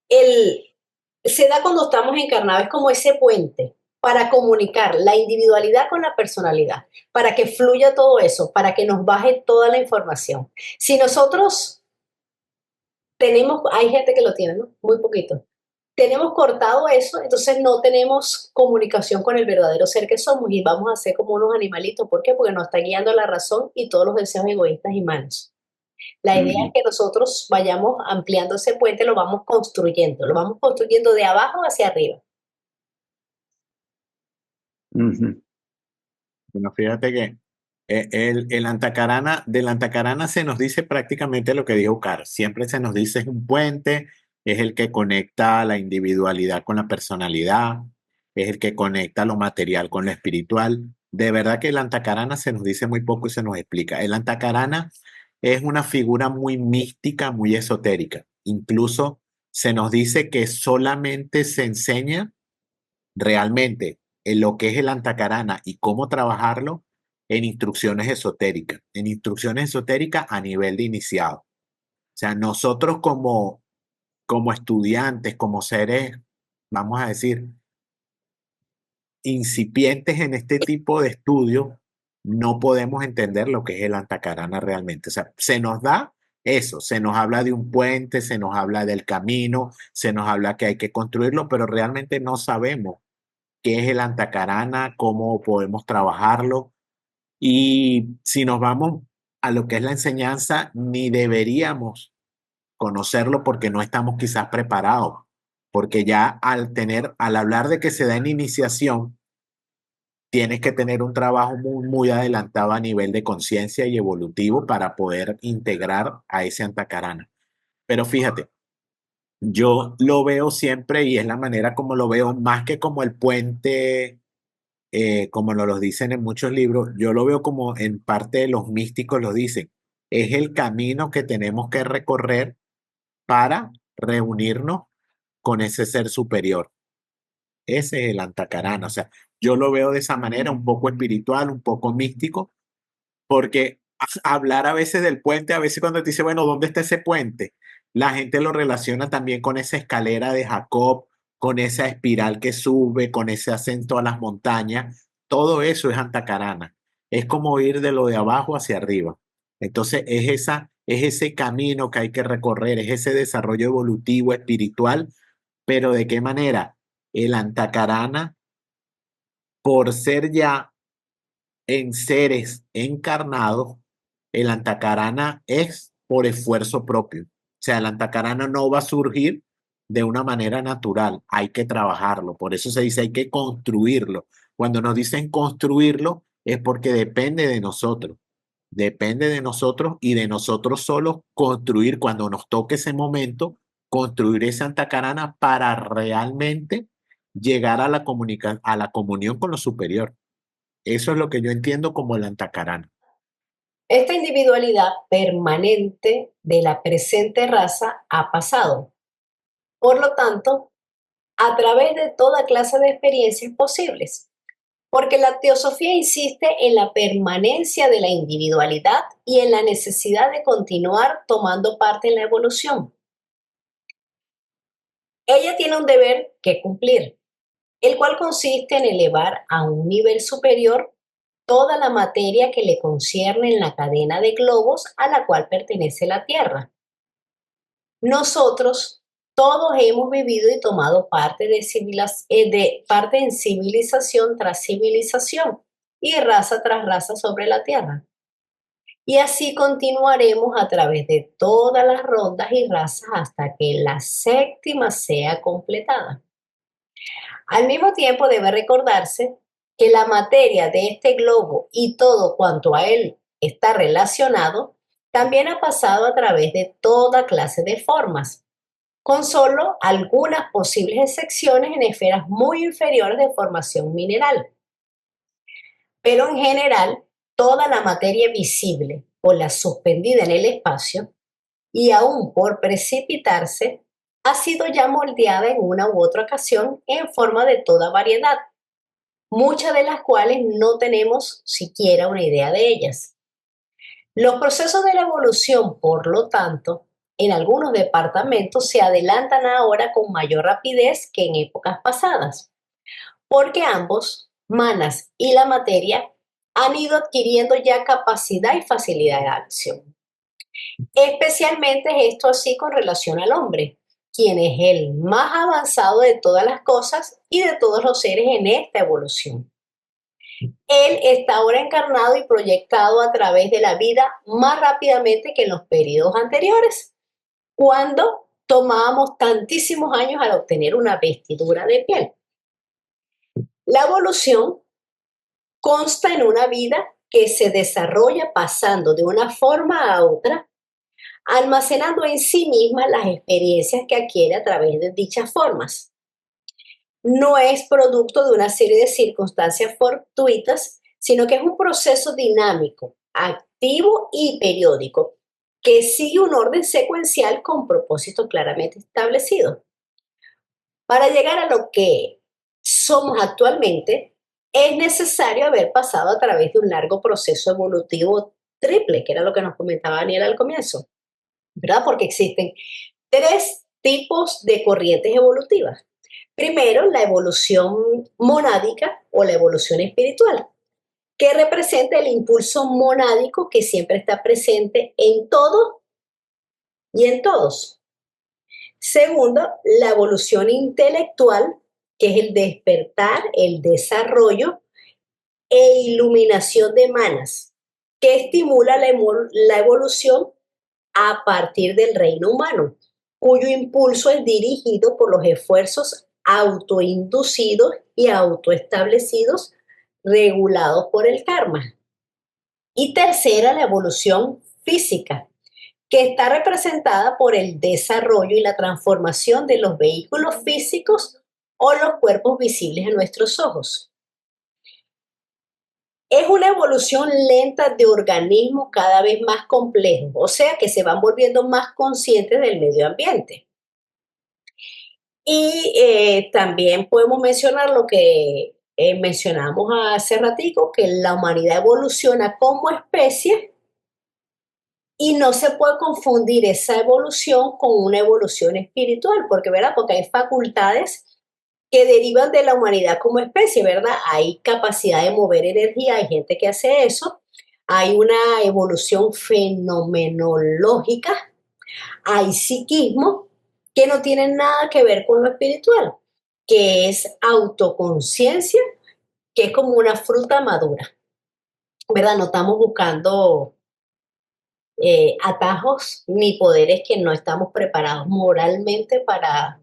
el, se da cuando estamos encarnados, es como ese puente para comunicar la individualidad con la personalidad, para que fluya todo eso, para que nos baje toda la información. Si nosotros tenemos, hay gente que lo tiene, ¿no? Muy poquito. Tenemos cortado eso, entonces no tenemos comunicación con el verdadero ser que somos y vamos a ser como unos animalitos. ¿Por qué? Porque nos está guiando la razón y todos los deseos egoístas y malos. La idea es que nosotros vayamos ampliando ese puente, lo vamos construyendo de abajo hacia arriba. Ujú. Bueno, fíjate que el antacarana, del antacarana se nos dice prácticamente lo que dijo Carl. Siempre se nos dice es un puente, es el que conecta la individualidad con la personalidad, es el que conecta lo material con lo espiritual. De verdad que el antacarana se nos dice muy poco y se nos explica. El antacarana es una figura muy mística, muy esotérica. Incluso se nos dice que solamente se enseña realmente en lo que es el antacarana y cómo trabajarlo en instrucciones esotéricas a nivel de iniciado. O sea, nosotros como estudiantes, como seres, vamos a decir, incipientes en este tipo de estudios, no podemos entender lo que es el antacarana realmente. O sea, se nos da eso, se nos habla de un puente, se nos habla del camino, se nos habla que hay que construirlo, pero realmente no sabemos qué es el antacarana, cómo podemos trabajarlo. Y si nos vamos a lo que es la enseñanza, ni deberíamos conocerlo porque no estamos quizás preparados, porque ya al hablar de que se da en iniciación, tienes que tener un trabajo muy, muy adelantado a nivel de conciencia y evolutivo para poder integrar a ese antacarana. Pero fíjate, yo lo veo siempre y es la manera como lo veo, más que como el puente como nos lo dicen en muchos libros, yo lo veo como en parte de los místicos lo dicen, es el camino que tenemos que recorrer para reunirnos con ese ser superior. Ese es el antacarana. O sea, yo lo veo de esa manera, un poco espiritual, un poco místico, porque hablar a veces del puente, a veces cuando te dice, bueno, ¿dónde está ese puente? La gente lo relaciona también con esa escalera de Jacob, con esa espiral que sube, con ese ascenso a las montañas. Todo eso es antacarana. Es como ir de lo de abajo hacia arriba. Entonces, es ese camino que hay que recorrer, es ese desarrollo evolutivo, espiritual, pero ¿de qué manera? El antacarana, por ser ya en seres encarnados, el antacarana es por esfuerzo propio. O sea, el antacarana no va a surgir de una manera natural, hay que trabajarlo. Por eso se dice hay que construirlo. Cuando nos dicen construirlo es porque depende de nosotros y de nosotros solos construir cuando nos toque ese momento, construir esa antacarana para realmente llegar a a la comunión con lo superior. Eso es lo que yo entiendo como el antacarana. Esta individualidad permanente de la presente raza ha pasado. Por lo tanto, a través de toda clase de experiencias posibles, porque la teosofía insiste en la permanencia de la individualidad y en la necesidad de continuar tomando parte en la evolución. Ella tiene un deber que cumplir, el cual consiste en elevar a un nivel superior toda la materia que le concierne en la cadena de globos a la cual pertenece la Tierra. Nosotros todos hemos vivido y tomado parte parte en civilización tras civilización y raza tras raza sobre la Tierra. Y así continuaremos a través de todas las rondas y razas hasta que la séptima sea completada. Al mismo tiempo debe recordarse que la materia de este globo y todo cuanto a él está relacionado también ha pasado a través de toda clase de formas, con solo algunas posibles excepciones en esferas muy inferiores de formación mineral. Pero en general, toda la materia visible o la suspendida en el espacio, y aún por precipitarse, ha sido ya moldeada en una u otra ocasión en forma de toda variedad, muchas de las cuales no tenemos siquiera una idea de ellas. Los procesos de la evolución, por lo tanto, en algunos departamentos se adelantan ahora con mayor rapidez que en épocas pasadas, porque ambos, manas y la materia, han ido adquiriendo ya capacidad y facilidad de acción. Especialmente es esto así con relación al hombre, quien es el más avanzado de todas las cosas y de todos los seres en esta evolución. Él está ahora encarnado y proyectado a través de la vida más rápidamente que en los periodos anteriores, cuando tomábamos tantísimos años al obtener una vestidura de piel. La evolución consta en una vida que se desarrolla pasando de una forma a otra, almacenando en sí misma las experiencias que adquiere a través de dichas formas. No es producto de una serie de circunstancias fortuitas, sino que es un proceso dinámico, activo y periódico, que sigue un orden secuencial con propósitos claramente establecidos. Para llegar a lo que somos actualmente, es necesario haber pasado a través de un largo proceso evolutivo triple, que era lo que nos comentaba Daniel al comienzo, ¿verdad? Porque existen tres tipos de corrientes evolutivas. Primero, la evolución monádica o la evolución espiritual, que representa el impulso monádico que siempre está presente en todo y en todos. Segundo, la evolución intelectual, que es el despertar, el desarrollo e iluminación de manas, que estimula la evolución a partir del reino humano, cuyo impulso es dirigido por los esfuerzos autoinducidos y autoestablecidos, regulados por el karma. Y tercera, la evolución física, que está representada por el desarrollo y la transformación de los vehículos físicos o los cuerpos visibles a nuestros ojos. Es una evolución lenta de organismos cada vez más complejos, o sea que se van volviendo más conscientes del medio ambiente. Y también podemos mencionar lo que mencionamos hace ratico, que la humanidad evoluciona como especie y no se puede confundir esa evolución con una evolución espiritual, porque, ¿verdad? Porque hay facultades que derivan de la humanidad como especie, ¿verdad? Hay capacidad de mover energía, hay gente que hace eso, hay una evolución fenomenológica, hay psiquismo que no tienen nada que ver con lo espiritual, que es autoconciencia, que es como una fruta madura, ¿verdad? No estamos buscando atajos ni poderes que no estamos preparados moralmente para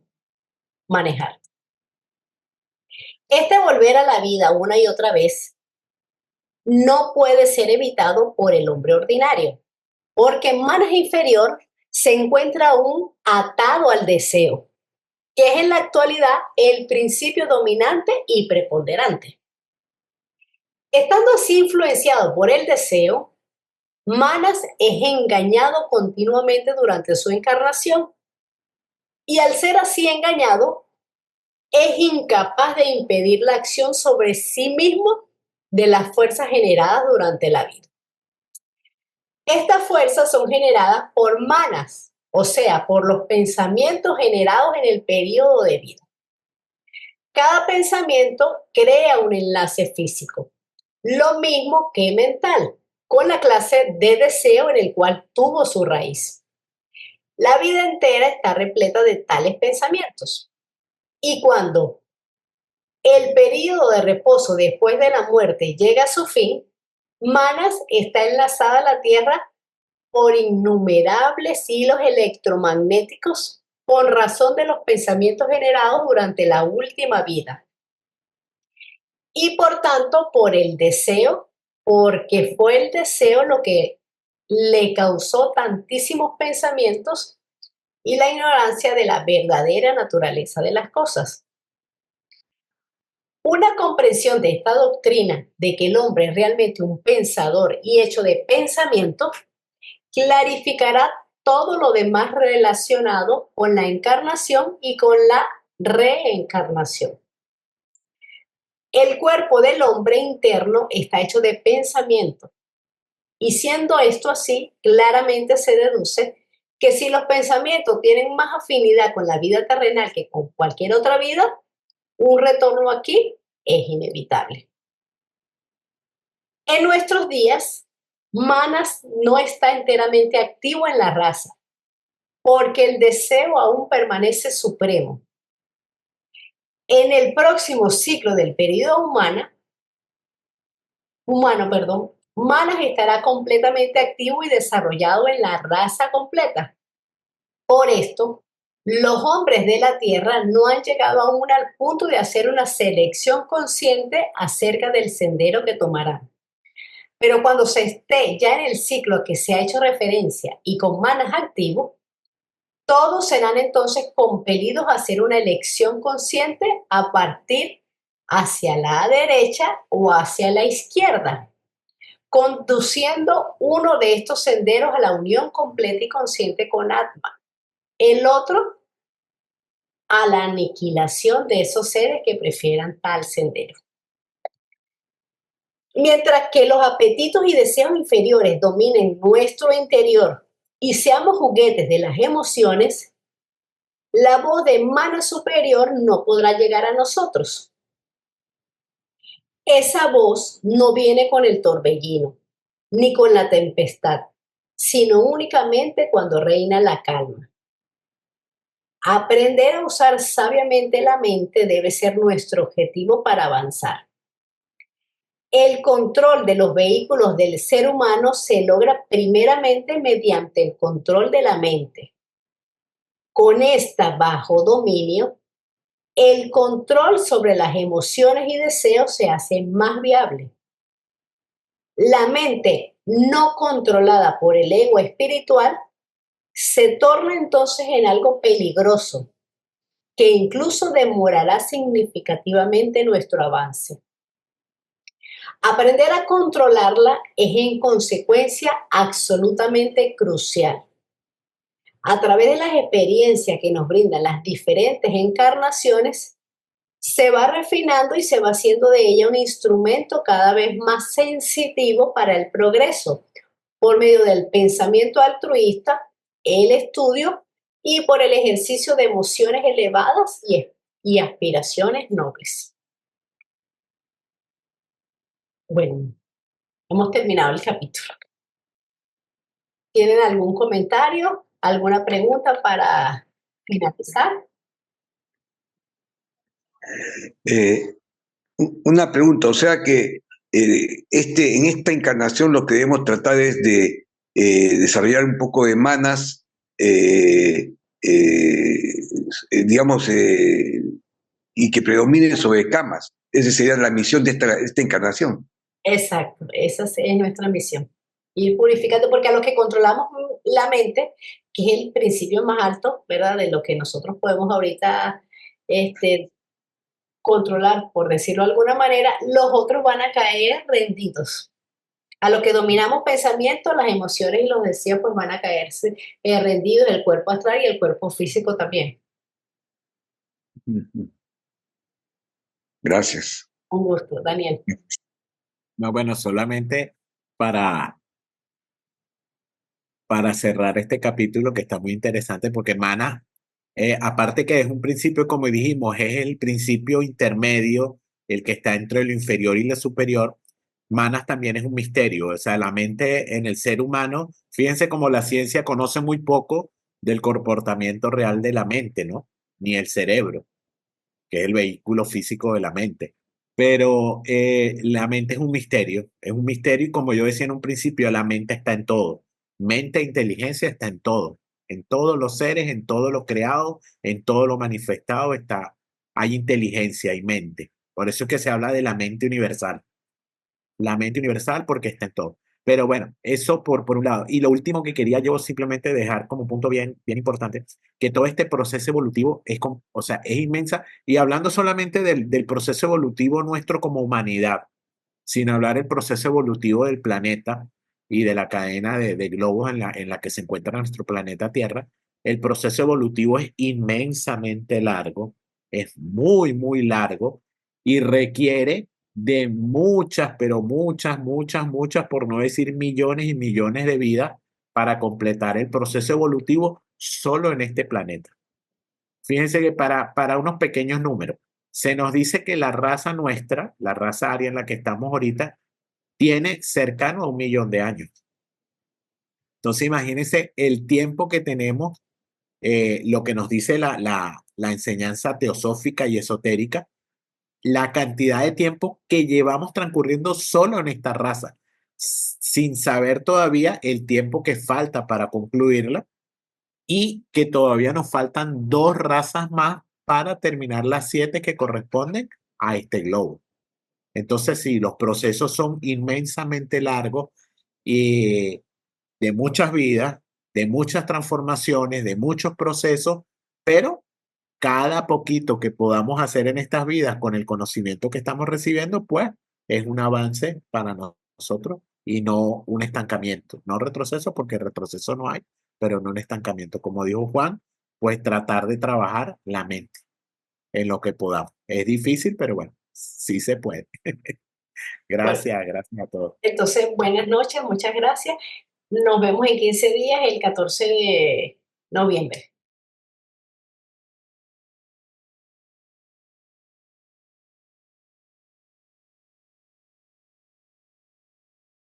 manejar. Este volver a la vida una y otra vez no puede ser evitado por el hombre ordinario, porque en manos inferior se encuentra aún atado al deseo, que es en la actualidad el principio dominante y preponderante. Estando así influenciado por el deseo, Manas es engañado continuamente durante su encarnación y al ser así engañado, es incapaz de impedir la acción sobre sí mismo de las fuerzas generadas durante la vida. Estas fuerzas son generadas por manas, o sea, por los pensamientos generados en el periodo de vida. Cada pensamiento crea un enlace físico, lo mismo que mental, con la clase de deseo en el cual tuvo su raíz. La vida entera está repleta de tales pensamientos. Y cuando el periodo de reposo después de la muerte llega a su fin, Manas está enlazada a la Tierra por innumerables hilos electromagnéticos con razón de los pensamientos generados durante la última vida. Y por tanto, por el deseo, porque fue el deseo lo que le causó tantísimos pensamientos y la ignorancia de la verdadera naturaleza de las cosas. Una comprensión de esta doctrina de que el hombre es realmente un pensador y hecho de pensamiento clarificará todo lo demás relacionado con la encarnación y con la reencarnación. El cuerpo del hombre interno está hecho de pensamiento y siendo esto así, claramente se deduce que si los pensamientos tienen más afinidad con la vida terrenal que con cualquier otra vida, un retorno aquí es inevitable. En nuestros días, Manas no está enteramente activo en la raza, porque el deseo aún permanece supremo. En el próximo ciclo del periodo humano, Manas estará completamente activo y desarrollado en la raza completa. Por esto, los hombres de la Tierra no han llegado aún al punto de hacer una selección consciente acerca del sendero que tomarán. Pero cuando se esté ya en el ciclo a que se ha hecho referencia y con Manas activo, todos serán entonces compelidos a hacer una elección consciente a partir hacia la derecha o hacia la izquierda, conduciendo uno de estos senderos a la unión completa y consciente con Atma, el otro a la aniquilación de esos seres que prefieran tal sendero. Mientras que los apetitos y deseos inferiores dominen nuestro interior y seamos juguetes de las emociones, la voz de Mana superior no podrá llegar a nosotros. Esa voz no viene con el torbellino, ni con la tempestad, sino únicamente cuando reina la calma. Aprender a usar sabiamente la mente debe ser nuestro objetivo para avanzar. El control de los vehículos del ser humano se logra primeramente mediante el control de la mente. Con esta bajo dominio, el control sobre las emociones y deseos se hace más viable. La mente no controlada por el ego espiritual se torna entonces en algo peligroso, que incluso demorará significativamente nuestro avance. Aprender a controlarla es en consecuencia absolutamente crucial. A través de las experiencias que nos brindan las diferentes encarnaciones, se va refinando y se va haciendo de ella un instrumento cada vez más sensitivo para el progreso, por medio del pensamiento altruista, el estudio y por el ejercicio de emociones elevadas y aspiraciones nobles. Bueno, hemos terminado el capítulo. ¿Tienen algún comentario, alguna pregunta para finalizar? Una pregunta, o sea que en esta encarnación lo que debemos tratar es de desarrollar un poco de manas, digamos, y que predominen sobre camas. Esa sería la misión de esta encarnación. Exacto, esa es nuestra misión. Ir purificando, porque a lo que controlamos la mente, que es el principio más alto, ¿verdad? De lo que nosotros podemos ahorita controlar, por decirlo de alguna manera, los otros van a caer rendidos. A lo que dominamos pensamientos, las emociones y los deseos pues van a caerse rendidos, el cuerpo astral y el cuerpo físico también. Gracias. Un gusto, Daniel. No, bueno, solamente para, para cerrar este capítulo que está muy interesante porque mana, aparte que es un principio, como dijimos, es el principio intermedio, el que está entre lo inferior y lo superior. Manas también es un misterio, o sea, la mente en el ser humano, fíjense como la ciencia conoce muy poco del comportamiento real de la mente, ¿no? Ni el cerebro, que es el vehículo físico de la mente. Pero la mente es un misterio y como yo decía en un principio, la mente está en todo. Mente e inteligencia está en todos los seres, en todo lo creado, en todo lo manifestado está, hay inteligencia y mente. Por eso es que se habla de la mente universal porque está en todo. Pero bueno, eso por un lado. Y lo último que quería yo simplemente dejar como punto bien importante, que todo este proceso evolutivo o sea, es inmensa. Y hablando solamente del proceso evolutivo nuestro como humanidad, sin hablar del proceso evolutivo del planeta y de la cadena de globos en la que se encuentra nuestro planeta Tierra, el proceso evolutivo es inmensamente largo, es muy largo y requiere de muchas, pero muchas, por no decir millones y millones de vidas para completar el proceso evolutivo solo en este planeta. Fíjense que para unos pequeños números, se nos dice que la raza nuestra, la raza aria en la que estamos ahorita, tiene cercano a 1 millón de años. Entonces, imagínense el tiempo que tenemos, lo que nos dice la enseñanza teosófica y esotérica, la cantidad de tiempo que llevamos transcurriendo solo en esta raza, sin saber todavía el tiempo que falta para concluirla y que todavía nos faltan 2 razas más para terminar las 7 que corresponden a este globo. Entonces, sí, los procesos son inmensamente largos y de muchas vidas, de muchas transformaciones, de muchos procesos, pero cada poquito que podamos hacer en estas vidas con el conocimiento que estamos recibiendo, pues es un avance para nosotros y no un estancamiento, no retroceso, porque retroceso no hay, pero no un estancamiento. Como dijo Juan, pues tratar de trabajar la mente en lo que podamos. Es difícil, pero bueno, sí se puede. Bueno, Gracias a todos. entonces, buenas noches, muchas gracias. Nos vemos en 15 días, el 14 de noviembre.